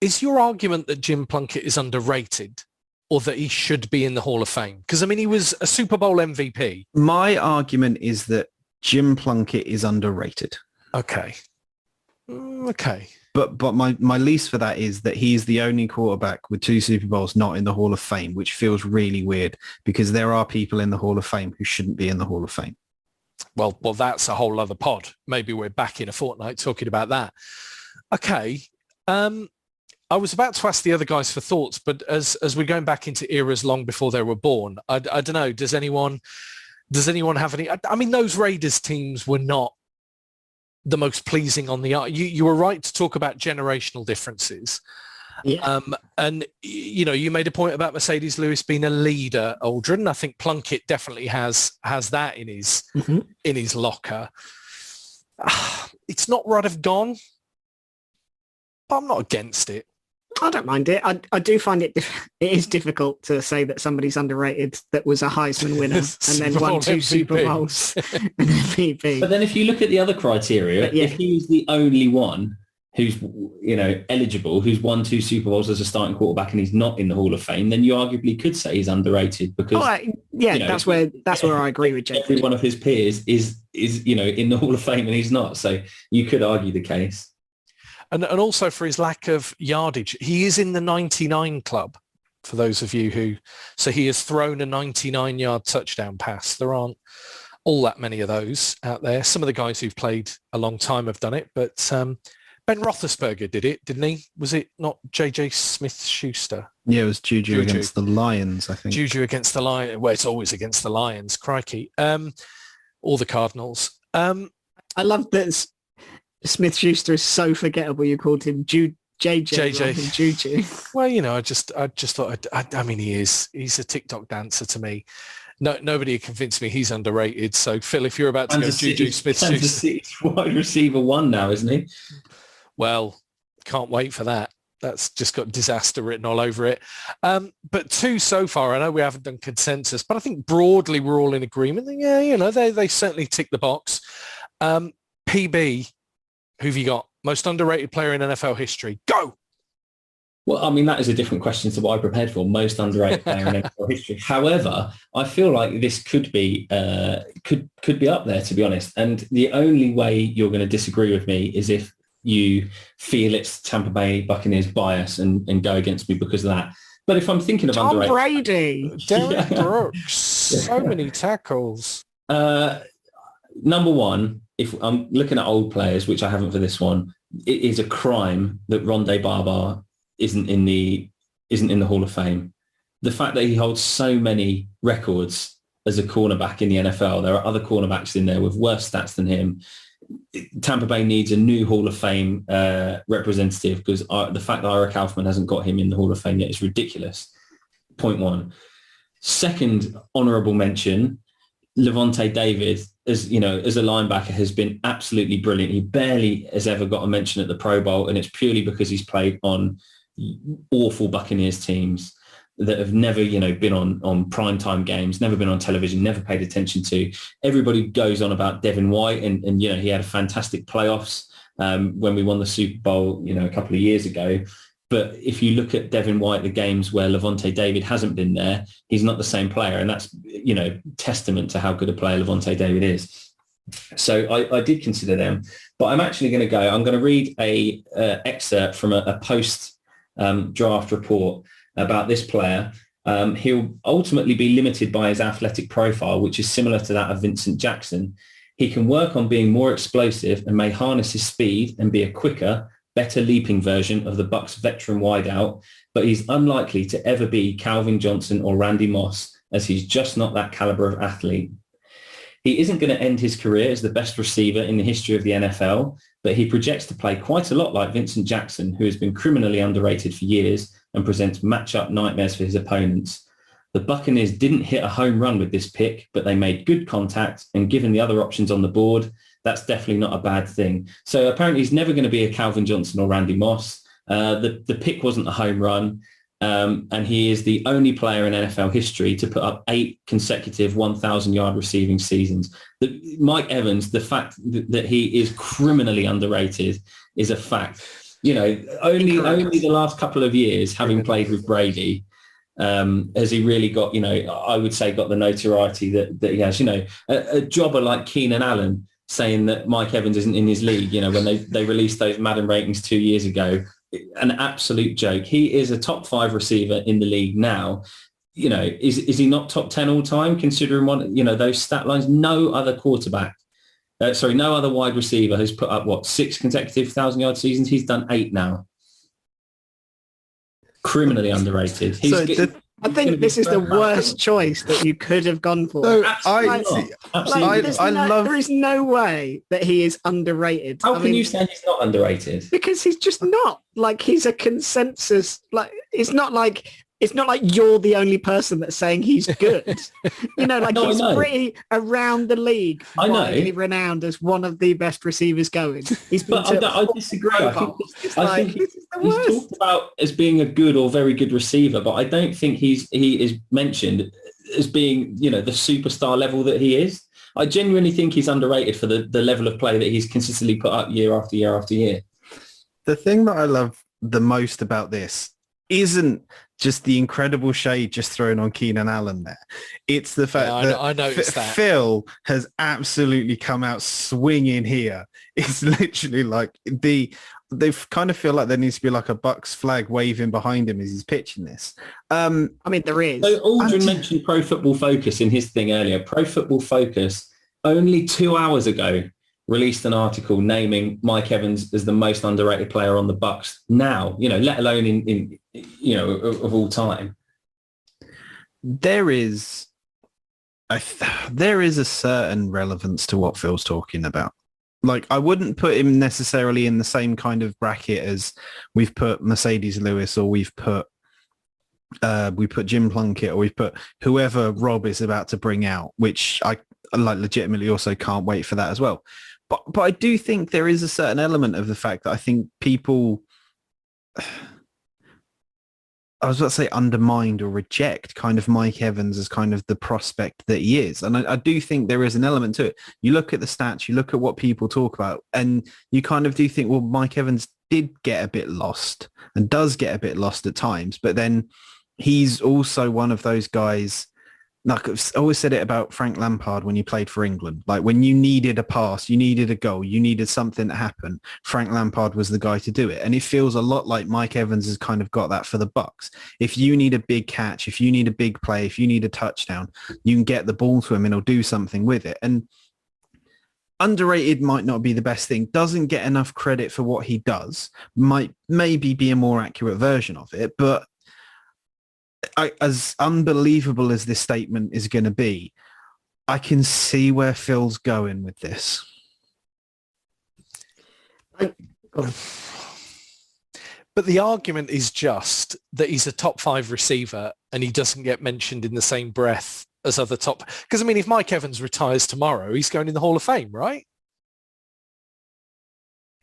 is your argument that Jim Plunkett is underrated or that he should be in the Hall of Fame? Because, I mean, he was a Super Bowl MVP. My argument is that Jim Plunkett is underrated. Okay. Okay. But my lease for that is that he is the only quarterback with 2 Super Bowls not in the Hall of Fame, which feels really weird because there are people in the Hall of Fame who shouldn't be in the Hall of Fame. Well, that's a whole other pod. Maybe we're back in a fortnight talking about that. Okay. I was about to ask the other guys for thoughts, but as we're going back into eras long before they were born, I don't know. Does anyone have any? I mean, those Raiders teams were not the most pleasing on the eye. You were right to talk about generational differences. Yeah. And, you know, you made a point about Mercedes Lewis being a leader, Aldrin. I think Plunkett definitely has that in his locker. It's not right of gone, but I'm not against it. I don't mind it. I do find it is difficult to say that somebody's underrated that was a Heisman winner and then won 2 Super Bowls and MVP. But then if you look at the other criteria, if he's the only one who's, you know, eligible, who's won 2 Super Bowls as a starting quarterback and he's not in the Hall of Fame, then you arguably could say he's underrated because you know, that's where I agree with Jake. Every one of his peers is you know, in the Hall of Fame and he's not. So you could argue the case. And also for his lack of yardage, he is in the 99 club, for those of you so he has thrown a 99-yard touchdown pass. There aren't all that many of those out there. Some of the guys who've played a long time have done it, but Ben Roethlisberger did it, didn't he? Was it not J.J. Smith-Schuster? Yeah, it was Juju against the Lions, I think. Juju against the Lions. Well, it's always against the Lions, crikey. Or the Cardinals. I love that Smith-Schuster is so forgettable. You called him JJ. Juju. Well, you know, I just thought, I mean, he's a TikTok dancer to me. No, nobody convinced me he's underrated. So, Phil, if you're about to go Juju Smith-Schuster. He's wide receiver 1 now, isn't he? Well, can't wait for that. That's just got disaster written all over it. But 2 so far, I know we haven't done consensus, but I think broadly we're all in agreement. Yeah, you know, they certainly tick the box. PB, who've you got? Most underrated player in NFL history. Go! Well, I mean, that is a different question to what I prepared for. Most underrated player in NFL history. However, I feel like this could be could be up there, to be honest. And the only way you're going to disagree with me is if you feel it's Tampa Bay Buccaneers bias and go against me because of that. But if I'm thinking of Tom underrated... Brady! Derek Brooks. So many tackles. Number 1, if I'm looking at old players, which I haven't for this one, it is a crime that Rondé Barber isn't in the Hall of Fame. The fact that he holds so many records as a cornerback in the NFL, there are other cornerbacks in there with worse stats than him. Tampa Bay needs a new Hall of Fame representative because the fact that Ira Kaufman hasn't got him in the Hall of Fame yet is ridiculous. Point 1. Second honourable mention, Levante David, as you know, as a linebacker, has been absolutely brilliant. He barely has ever got a mention at the Pro Bowl, and it's purely because he's played on awful Buccaneers teams that have never, you know, been on primetime games, never been on television, never paid attention to. Everybody goes on about Devin White, and you know, he had a fantastic playoffs when we won the Super Bowl, you know, a couple of years ago. But if you look at Devin White, the games where Levante David hasn't been there, he's not the same player. And that's, you know, testament to how good a player Levante David is. So I did consider them. But I'm actually going to read a excerpt from a post-draft report about this player. He'll ultimately be limited by his athletic profile, which is similar to that of Vincent Jackson. He can work on being more explosive and may harness his speed and be a quicker, better leaping version of the Bucs veteran wideout, but he's unlikely to ever be Calvin Johnson or Randy Moss, as he's just not that caliber of athlete. He isn't going to end his career as the best receiver in the history of the NFL, but he projects to play quite a lot like Vincent Jackson, who has been criminally underrated for years and presents matchup nightmares for his opponents. The Buccaneers didn't hit a home run with this pick, but they made good contact, and given the other options on the board, that's definitely not a bad thing. So apparently he's never going to be a Calvin Johnson or Randy Moss. The pick wasn't a home run, and he is the only player in NFL history to put up 8 consecutive 1,000-yard receiving seasons. Mike Evans, the fact that he is criminally underrated is a fact. You know, only the last couple of years, having played with Brady, has he really got, you know, I would say got the notoriety that he has. You know, a jobber like Keenan Allen saying that Mike Evans isn't in his league, you know, when they released those Madden ratings 2 years ago, an absolute joke. He is a top 5 receiver in the league now. You know, is he not top 10 all time, considering one, you know, those stat lines? No other no other wide receiver has put up 6 consecutive 1,000-yard seasons. He's done 8 now. criminally underrated. I think this is the worst choice that you could have gone for. So There is no way that he is underrated. How can you say he's not underrated? Because he's just not. Like, he's a consensus. Like, it's not like you're the only person that's saying he's good. He's pretty around the league. Widely renowned as one of the best receivers going. I disagree. I think he's talked about as being a good or very good receiver, but I don't think he is mentioned as being, the superstar level that he is. I genuinely think he's underrated for the level of play that he's consistently put up year after year after year. The thing that I love the most about this isn't just the incredible shade just thrown on Keenan Allen there. It's the fact that I noticed that Phil has absolutely come out swinging here. It's literally like they kind of feel like there needs to be like a Bucks flag waving behind him as he's pitching this. There is. So Aldrin mentioned Pro Football Focus in his thing earlier. Pro Football Focus only 2 hours ago released an article naming Mike Evans as the most underrated player on the Bucks now, let alone in of all time. There is a certain relevance to what Phil's talking about. Like, I wouldn't put him necessarily in the same kind of bracket as we've put Mercedes Lewis, or we put Jim Plunkett, or we've put whoever Rob is about to bring out, which I legitimately also can't wait for that as well. But I do think there is a certain element of the fact that I think people, I was about to say undermined or reject kind of Mike Evans as kind of the prospect that he is. And I do think there is an element to it. You look at the stats, you look at what people talk about, and you kind of do think, well, Mike Evans did get a bit lost and does get a bit lost at times. But then he's also one of those guys. Like, I've always said it about Frank Lampard when he played for England. Like, when you needed a pass, you needed a goal, you needed something to happen, Frank Lampard was the guy to do it. And it feels a lot like Mike Evans has kind of got that for the Bucks. If you need a big catch, if you need a big play, if you need a touchdown, you can get the ball to him and he'll do something with it. And underrated might not be the best thing, doesn't get enough credit for what he does, might maybe be a more accurate version of it, but as unbelievable as this statement is going to be, I can see where Phil's going with this. But the argument is just that he's a top 5 receiver and he doesn't get mentioned in the same breath as other top. Because, if Mike Evans retires tomorrow, he's going in the Hall of Fame, right?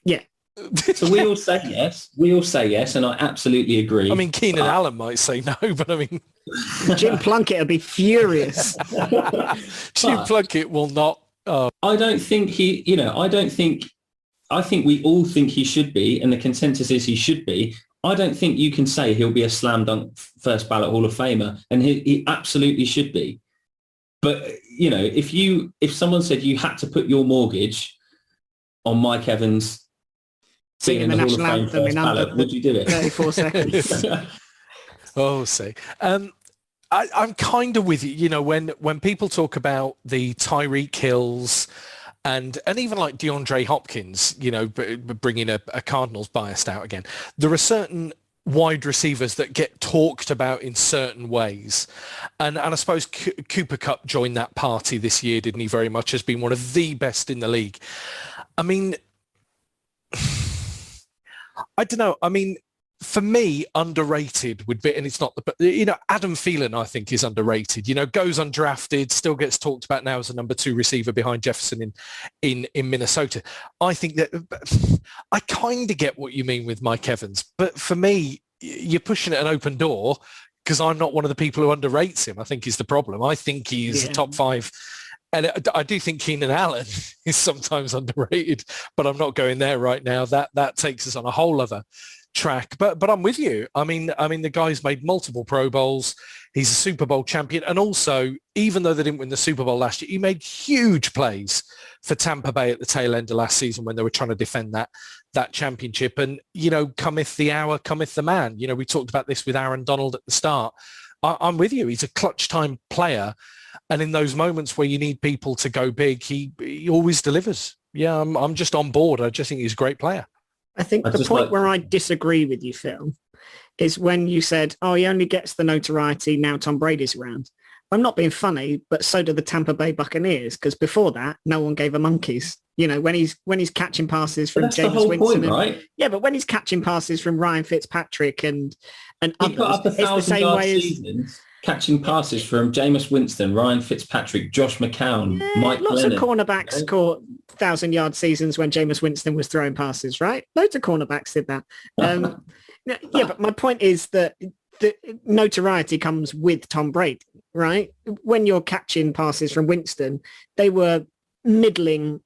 Yeah. So we all say yes, and I absolutely agree. Keenan Allen might say no, but Jim Plunkett will be furious. Jim Plunkett will not. I don't think I think we all think he should be, and the consensus is he should be. I don't think you can say he'll be a slam dunk first ballot Hall of Famer, and he absolutely should be. But, if someone said you had to put your mortgage on Mike Evans singing the national anthem in under, would you do it? 34 seconds. I'm kind of with you. When people talk about the Tyreek Hills and even like DeAndre Hopkins, bringing a Cardinals biased out again, there are certain wide receivers that get talked about in certain ways. And I suppose Cooper Kupp joined that party this year, didn't he, very much, as being one of the best in the league. I don't know. For me, underrated would be, and it's not, Adam Thielen, I think, is underrated. Goes undrafted, still gets talked about now as a number 2 receiver behind Jefferson in Minnesota. I think that I kind of get what you mean with Mike Evans, but for me, you're pushing at an open door because I'm not one of the people who underrates him. I think is the problem. I think he's a top 5. And I do think Keenan Allen is sometimes underrated, but I'm not going there right now. That takes us on a whole other track. But I'm with you. The guy's made multiple Pro Bowls. He's a Super Bowl champion. And also, even though they didn't win the Super Bowl last year, he made huge plays for Tampa Bay at the tail end of last season when they were trying to defend that championship. And, cometh the hour, cometh the man. We talked about this with Aaron Donald at the start. I'm with you. He's a clutch time player. And in those moments where you need people to go big, he always delivers. Yeah, I'm just on board. I just think he's a great player. I think the point where I disagree with you, Phil, is when you said, oh, he only gets the notoriety now Tom Brady's around. I'm not being funny, but so do the Tampa Bay Buccaneers, because before that, no one gave a monkeys. You know, when he's catching passes from That's James the whole Winston, point, right? Yeah, but when he's catching passes from Ryan Fitzpatrick and He others, put up it's the same 1,000-yard way as seasons catching passes from Jameis Winston, Ryan Fitzpatrick, Josh McCown, Mike lots Glennon. of cornerbacks caught 1,000-yard seasons when Jameis Winston was throwing passes, right? Loads of cornerbacks did that. Yeah, but my point is that the notoriety comes with Tom Brady, right? When you're catching passes from Winston, they were middling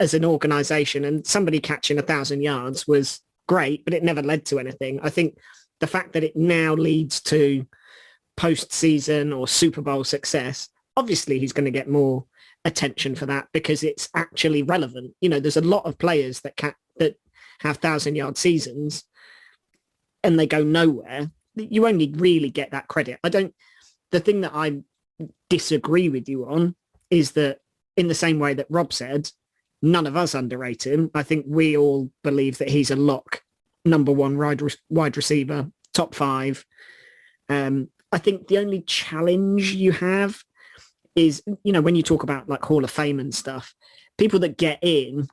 as an organization, and somebody catching 1,000 yards was great, but it never led to anything. I think the fact that it now leads to postseason or Super Bowl success, obviously he's going to get more attention for that because it's actually relevant. You know, there's a lot of players that have 1,000-yard seasons and they go nowhere. You only really get that credit. The thing that I disagree with you on is that in the same way that Rob said, none of us underrate him. I think we all believe that he's a lock, number one wide receiver, top 5. I think the only challenge you have is, you know, when you talk about like Hall of Fame and stuff, people that get in,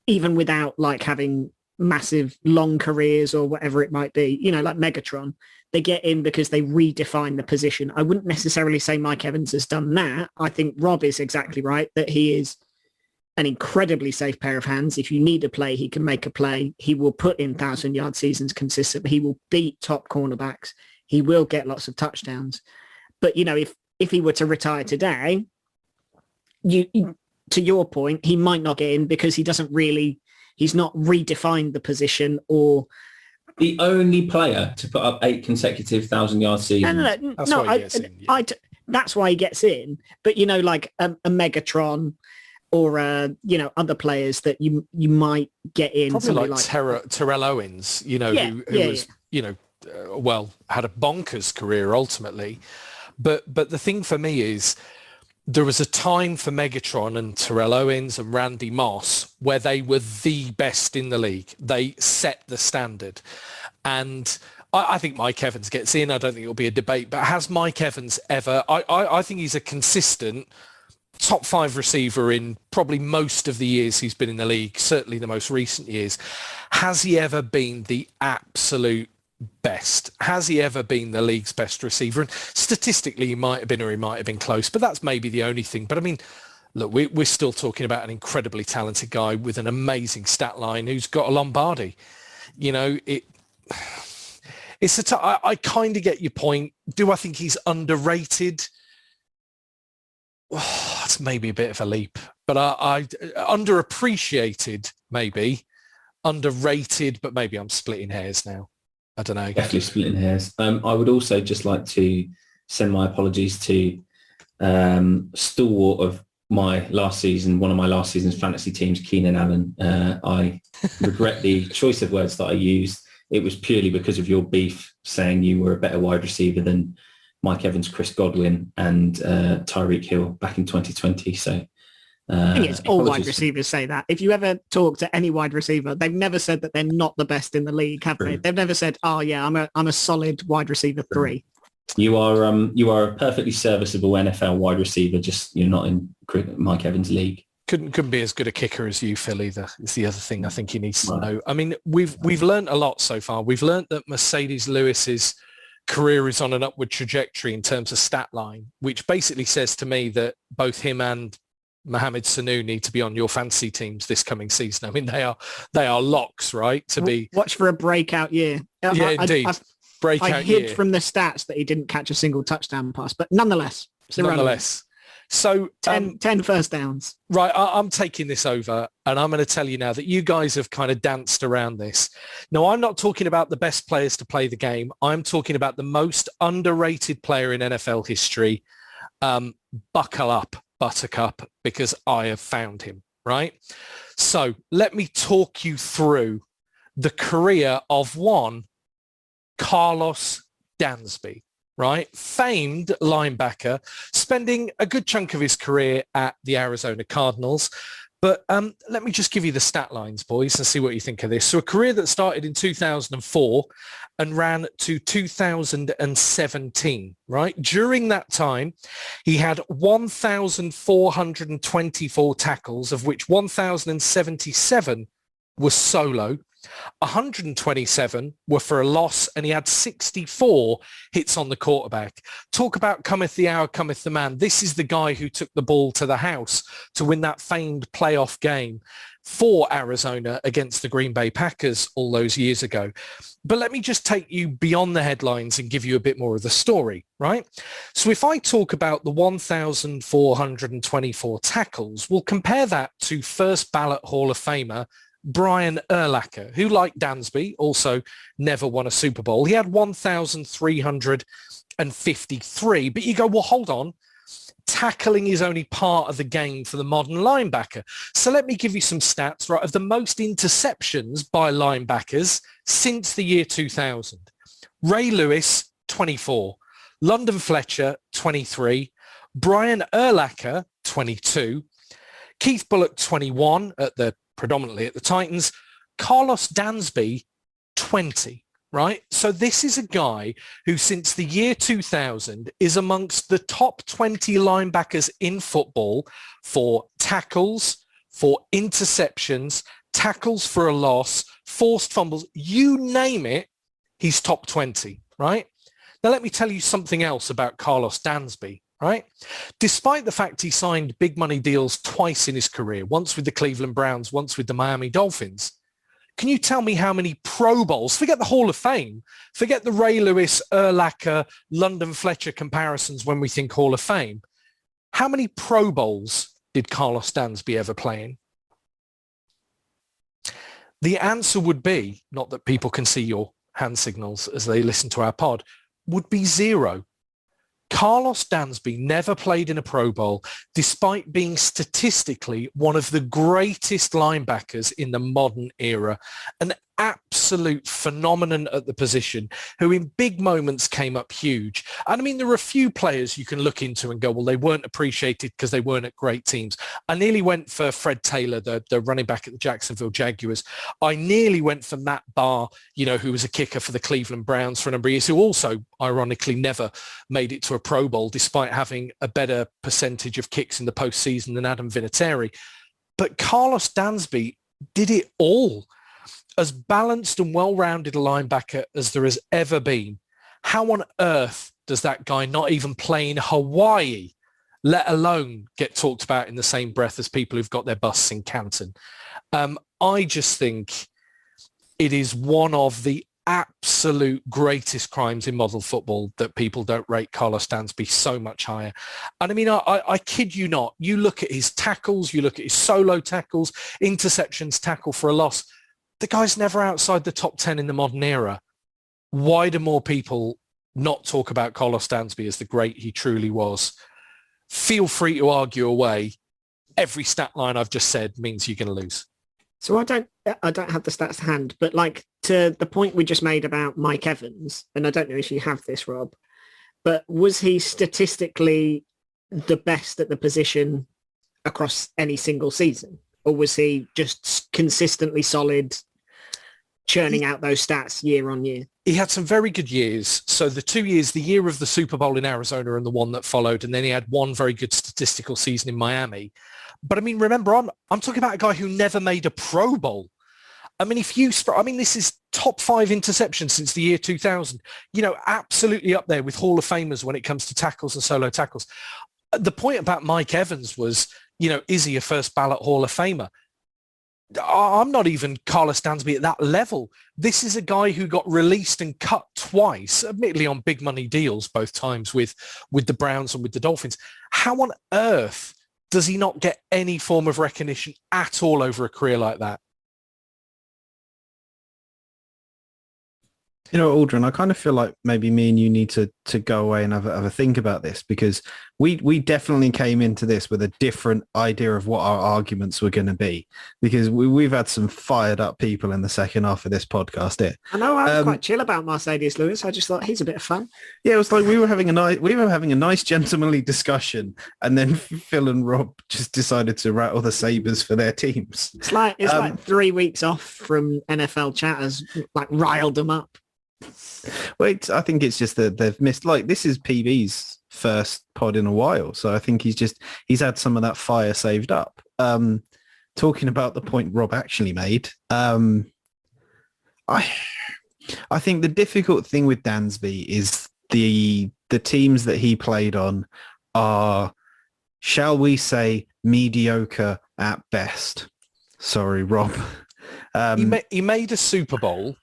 even without like having massive long careers or whatever it might be, you know, like Megatron, they get in because they redefine the position. I wouldn't necessarily say Mike Evans has done that. I think Rob is exactly right, that he is an incredibly safe pair of hands. If you need a play, he can make a play. He will put in 1,000-yard seasons consistently. He will beat top cornerbacks. He will get lots of touchdowns. But, you know, if he were to retire today, to your point, he might not get in because he's not redefined the position or... The only player to put up 8 consecutive 1,000-yard seasons. That's why he gets in. But, you know, like a Megatron or, you know, other players that you might get in. Probably like Terrell Owens, you know, who was, you know, had a bonkers career ultimately. But the thing for me is there was a time for Megatron and Terrell Owens and Randy Moss where they were the best in the league. They set the standard. And I think Mike Evans gets in. I don't think it'll be a debate. But has Mike Evans ever... I think he's a consistent top 5 receiver in probably most of the years he's been in the league, certainly the most recent years. Has he ever been the absolute best? Has he ever been the league's best receiver? And statistically, he might have been, or he might have been close, but that's maybe the only thing. But I mean, look, we're still talking about an incredibly talented guy with an amazing stat line who's got a Lombardi. You know, I kind of get your point. Do I think he's underrated? Oh, that's maybe a bit of a leap, but I underappreciated, maybe underrated, but maybe I'm splitting hairs now. I don't know. Definitely splitting hairs. I would also just like to send my apologies to stalwart of my last season, one of my last season's fantasy teams, Keenan Allen. I regret the choice of words that I used. It was purely because of your beef saying you were a better wide receiver than Mike Evans, Chris Godwin and Tyreek Hill back in 2020. So I think it's all wide receivers say that. If you ever talk to any wide receiver, they've never said that they're not the best in the league, have they? They've never said, "Oh yeah, I'm a solid wide receiver 3." You are a perfectly serviceable NFL wide receiver. Just you're not in Mike Evans' league. Couldn't be as good a kicker as you, Phil, either. Is the other thing I think he needs to know. I mean, we've learned a lot so far. We've learned that Mercedes Lewis's career is on an upward trajectory in terms of stat line, which basically says to me that both him and Mohamed Sanu need to be on your fantasy teams this coming season. I mean, they are locks, right? To be watch for a breakout year. Yeah, indeed. I hid from the stats that he didn't catch a single touchdown pass, but nonetheless. So 10 first downs. Right, I'm taking this over and I'm going to tell you now that you guys have kind of danced around this. No, I'm not talking about the best players to play the game. I'm talking about the most underrated player in NFL history. Buckle up, Buttercup, because I have found him, right? So let me talk you through the career of one Carlos Dansby. Right? Famed linebacker, spending a good chunk of his career at the Arizona Cardinals, But let me just give you the stat lines, boys, and see what you think of this. So a career that started in 2004 and ran to 2017, right? During that time, he had 1,424 tackles, of which 1,077 were solo, 127 were for a loss, and he had 64 hits on the quarterback. Talk about cometh the hour, cometh the man. This is the guy who took the ball to the house to win that famed playoff game for Arizona against the Green Bay Packers all those years ago. But let me just take you beyond the headlines and give you a bit more of the story, right? So if I talk about the 1,424 tackles, we'll compare that to first ballot Hall of Famer Brian Urlacher, who, like Dansby, also never won a Super Bowl. He had 1,353. But you go, well, hold on. Tackling is only part of the game for the modern linebacker. So let me give you some stats, right, of the most interceptions by linebackers since the year 2000. Ray Lewis, 24. London Fletcher, 23. Brian Urlacher, 22. Keith Bullock, 21 predominantly at the Titans. Carlos Dansby, 20, right? So this is a guy who since the year 2000 is amongst the top 20 linebackers in football for tackles, for interceptions, tackles for a loss, forced fumbles, you name it, he's top 20, right? Now let me tell you something else about Carlos Dansby. Right? Despite the fact he signed big money deals twice in his career, once with the Cleveland Browns, once with the Miami Dolphins, can you tell me how many Pro Bowls, forget the Hall of Fame, forget the Ray Lewis, Urlacher, London Fletcher comparisons when we think Hall of Fame, how many Pro Bowls did Carlos Dansby ever play in? The answer would be, not that people can see your hand signals as they listen to our pod, would be 0. Carlos Dansby never played in a Pro Bowl, despite being statistically one of the greatest linebackers in the modern era. An absolute phenomenon at the position who in big moments came up huge. And I mean, there are a few players you can look into and go, well, they weren't appreciated because they weren't at great teams. I nearly went for Fred Taylor, the running back at the Jacksonville Jaguars. I nearly went for Matt Barr, who was a kicker for the Cleveland Browns for a number of years, who also ironically never made it to a Pro Bowl despite having a better percentage of kicks in the postseason than Adam Vinatieri. But Carlos Dansby did it all. As balanced and well-rounded a linebacker as there has ever been. How on earth does that guy not even play in Hawaii, let alone get talked about in the same breath as people who've got their busts in Canton? I just think it is one of the absolute greatest crimes in modern football that people don't rate Carlos Dansby so much higher. And I mean, I kid you not. You look at his tackles, you look at his solo tackles, interceptions, tackle for a loss. The guy's never outside the top 10 in the modern era. Why do more people not talk about Carlos Dansby as the great he truly was? Feel free to argue away. Every stat line I've just said means you're going to lose. So I don't have the stats to hand, but like to the point we just made about Mike Evans, and I don't know if you have this, Rob, but was he statistically the best at the position across any single season? Or was he just consistently solid, churning out those stats year on year? He had some very good years. So the 2 years, the year of the Super Bowl in Arizona and the one that followed, and then he had one very good statistical season in Miami. But I mean, remember, I'm talking about a guy who never made a Pro Bowl. I mean, this is top 5 interceptions since the year 2000. Absolutely up there with Hall of Famers when it comes to tackles and solo tackles. The point about Mike Evans was, is he a first ballot Hall of Famer? I'm not even Carlos Dansby at that level. This is a guy who got released and cut twice, admittedly on big money deals, both times with the Browns and with the Dolphins. How on earth does he not get any form of recognition at all over a career like that? You know, Aldrin, I kind of feel like maybe me and you need to go away and have a think about this, because we definitely came into this with a different idea of what our arguments were going to be, because we've had some fired up people in the second half of this podcast here. I know I was quite chill about Mercedes Lewis. I just thought he's a bit of fun. Yeah, it was like we were having a nice gentlemanly discussion, and then Phil and Rob just decided to rattle the sabers for their teams. It's like 3 weeks off from NFL chatters, like riled them up. Wait, I think it's just that they've missed, like, this is PB's first pod in a while, so I think he's had some of that fire saved up. Talking about the point Rob actually made, I think the difficult thing with Dansby is the teams that he played on are, shall we say, mediocre at best. Sorry, Rob. He made a Super Bowl.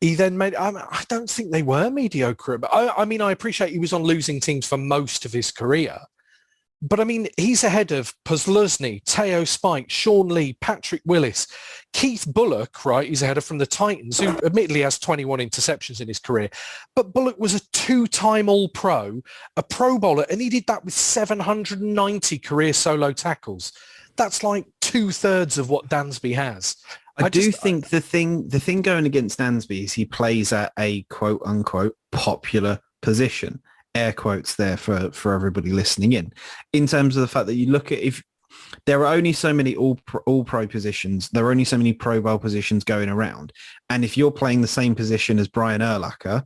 He then made, I don't think they were mediocre, but I mean, I appreciate he was on losing teams for most of his career. But I mean, he's ahead of Posluszny, Teo Spike, Sean Lee, Patrick Willis, Keith Bullock, right? He's ahead of from the Titans, who admittedly has 21 interceptions in his career. But Bullock was a 2-time All-Pro, a Pro Bowler, and he did that with 790 career solo tackles. That's like 2/3 of what Dansby has. I do think the thing going against Dansby is he plays at a quote unquote popular position. Air quotes there for everybody listening in terms of the fact that you look at, if there are only so many all pro positions, there are only so many Pro Bowl positions going around. And if you're playing the same position as Brian Urlacher,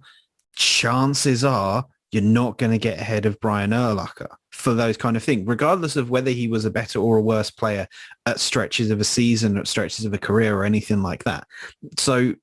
chances are you're not going to get ahead of Brian Urlacher for those kind of things, regardless of whether he was a better or a worse player at stretches of a season, at stretches of a career or anything like that. So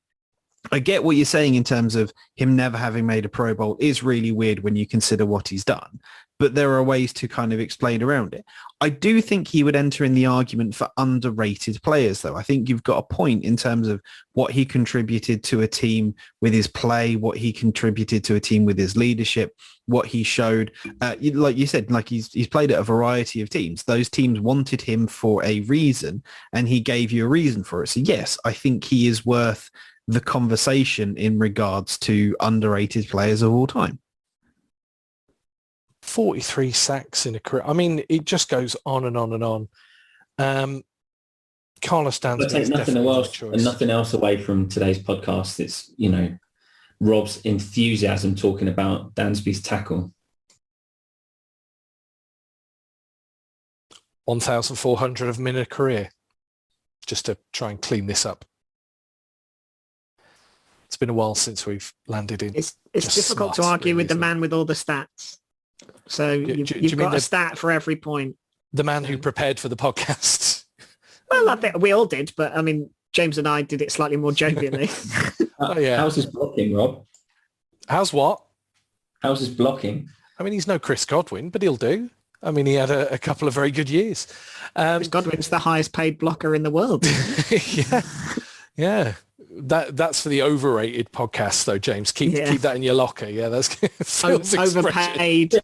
I get what you're saying in terms of him never having made a Pro Bowl is really weird when you consider what he's done, but there are ways to kind of explain around it. I do think he would enter in the argument for underrated players, though. I think you've got a point in terms of what he contributed to a team with his play, what he contributed to a team with his leadership, what he showed. Like you said, like he's played at a variety of teams. Those teams wanted him for a reason, and he gave you a reason for it. So yes, I think he is worth the conversation in regards to underrated players of all time. 43 sacks in a career. I mean, it just goes on and on and on. Carlos Dansby. I take nothing else away from today's podcast. It's, Rob's enthusiasm talking about Dansby's tackle. 1,400 of them in a career. Just to try and clean this up. It's been a while since we've landed in. It's difficult to argue with the man with all the stats. So you've got a stat for every point. The man who prepared for the podcast. Well, I think we all did, but I mean, James and I did it slightly more jovially. Oh, yeah. How's his blocking, Rob? How's what? How's his blocking? I mean, he's no Chris Godwin, but he'll do. I mean, he had a couple of very good years. Chris Godwin's the highest paid blocker in the world. Yeah. That's for the overrated podcast, though, James. Keep that in your locker. Yeah, that's overpaid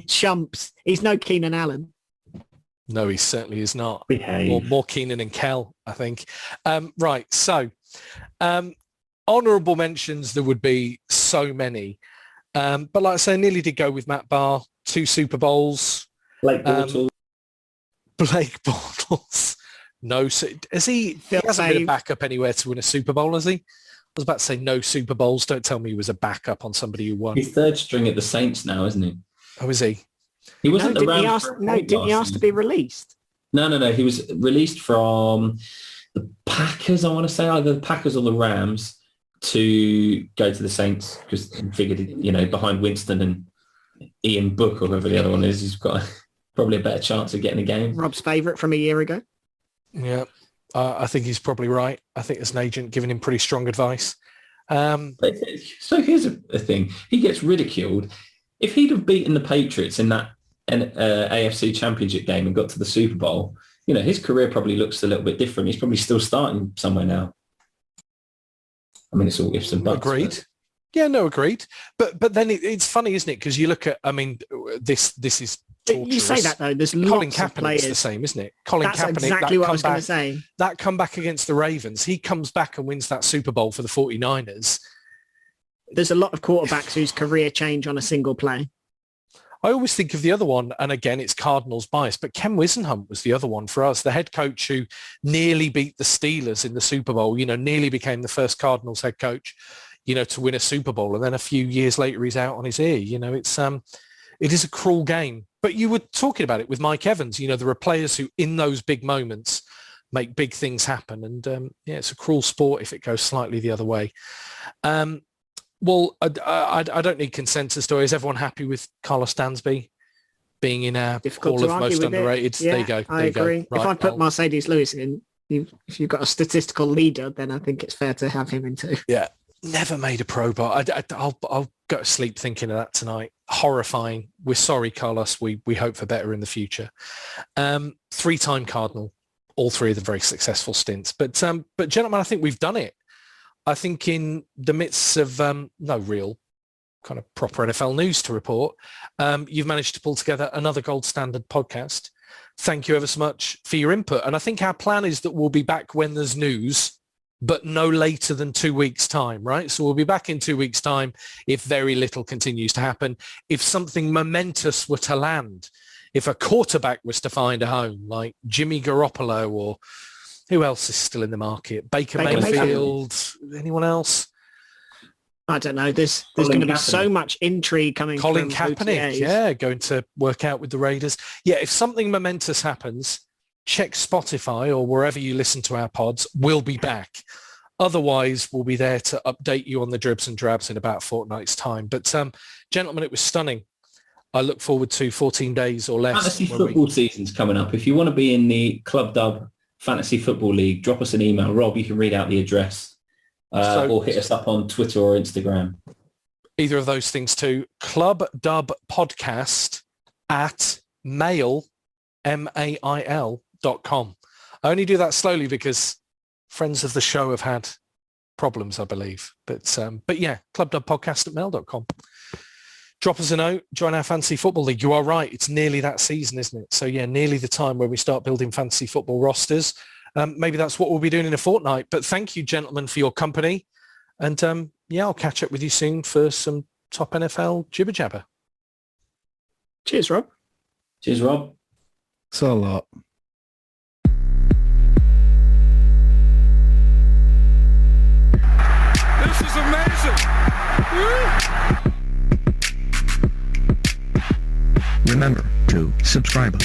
chumps. He's no Keenan Allen. No, he certainly is not. More Keenan and Kel, I think. Right. So, honourable mentions. There would be so many, but like I say, I nearly did go with Matt Barr. 2 Super Bowls. Blake Bortles. No, has he hasn't been a backup anywhere to win a Super Bowl, has he? I was about to say no Super Bowls. Don't tell me he was a backup on somebody who won. He's third string at the Saints now, isn't he? Oh, is he? He wasn't didn't he ask to be released? No. He was released from the Packers, I want to say, either the Packers or the Rams, to go to the Saints because he figured, behind Winston and Ian Book or whoever the other one is, he's got probably a better chance of getting a game. Rob's favourite from a year ago. Yeah, I think he's probably right. I think there's an agent giving him pretty strong advice. So here's a thing. He gets ridiculed. If he'd have beaten the Patriots in that AFC Championship game and got to the Super Bowl, his career probably looks a little bit different. He's probably still starting somewhere now. I mean, it's all ifs and buts. Agreed. But... Yeah, no, agreed. But then it's funny, isn't it? Because you look at, I mean, this is torturous. You say that, though. There's Colin lots of Kaepernick's players. The same, isn't it? Colin That's Kaepernick. Exactly what I was going to say. That comeback against the Ravens, he comes back and wins that Super Bowl for the 49ers. There's a lot of quarterbacks whose career change on a single play. I always think of the other one, and again, it's Cardinals bias, but Ken Wisenhunt was the other one for us, the head coach who nearly beat the Steelers in the Super Bowl, nearly became the first Cardinals head coach, to win a Super Bowl. And then a few years later, he's out on his ear. It is a cruel game. But you were talking about it with Mike Evans. There are players who in those big moments make big things happen. And it's a cruel sport if it goes slightly the other way. Well, I don't need consensus story. Is everyone happy with Carlos Dansby being in our Hall of Most Underrated? Yeah, there you go. I agree. Right, if I put Mercedes Lewis in, if you've got a statistical leader, then I think it's fair to have him in too. Yeah. Never made a Pro Bowl. I'll go to sleep thinking of that tonight. Horrifying. We're sorry, Carlos. We hope for better in the future. 3-time Cardinal. All three of them very successful stints. But gentlemen, I think we've done it. I think in the midst of no real kind of proper NFL news to report, you've managed to pull together another gold standard podcast. Thank you ever so much for your input. And I think our plan is that we'll be back when there's news, but no later than 2 weeks' time, right? So we'll be back in 2 weeks' time if very little continues to happen. If something momentous were to land, if a quarterback was to find a home, like Jimmy Garoppolo or who else is still in the market? Baker Mayfield, anyone else? I don't know. There's going to be so much intrigue coming Colin from Kaepernick, OTAs. going to work out with the Raiders. Yeah, if something momentous happens, check Spotify or wherever you listen to our pods. We'll be back. Otherwise, we'll be there to update you on the dribs and drabs in about a fortnight's time. But gentlemen, it was stunning. I look forward to 14 days or less. Fantasy football season's coming up. If you want to be in the Club Dub Fantasy Football League, drop us an email. Rob, you can read out the address or hit us up on Twitter or Instagram. Either of those things too. Club Dub Podcast at mail.com. I only do that slowly because friends of the show have had problems, I believe. But yeah, clubdubpodcast at mail.com. Drop us a note, join our Fantasy Football League. You are right, it's nearly that season, isn't it? So yeah, nearly the time where we start building fantasy football rosters. Maybe that's what we'll be doing in a fortnight. But thank you, gentlemen, for your company. And I'll catch up with you soon for some top NFL jibber jabber. Cheers, Rob. Cheers, Rob. So a lot. This is amazing. Remember to subscribe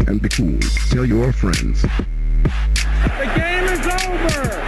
and be cool. Tell your friends. The game is over.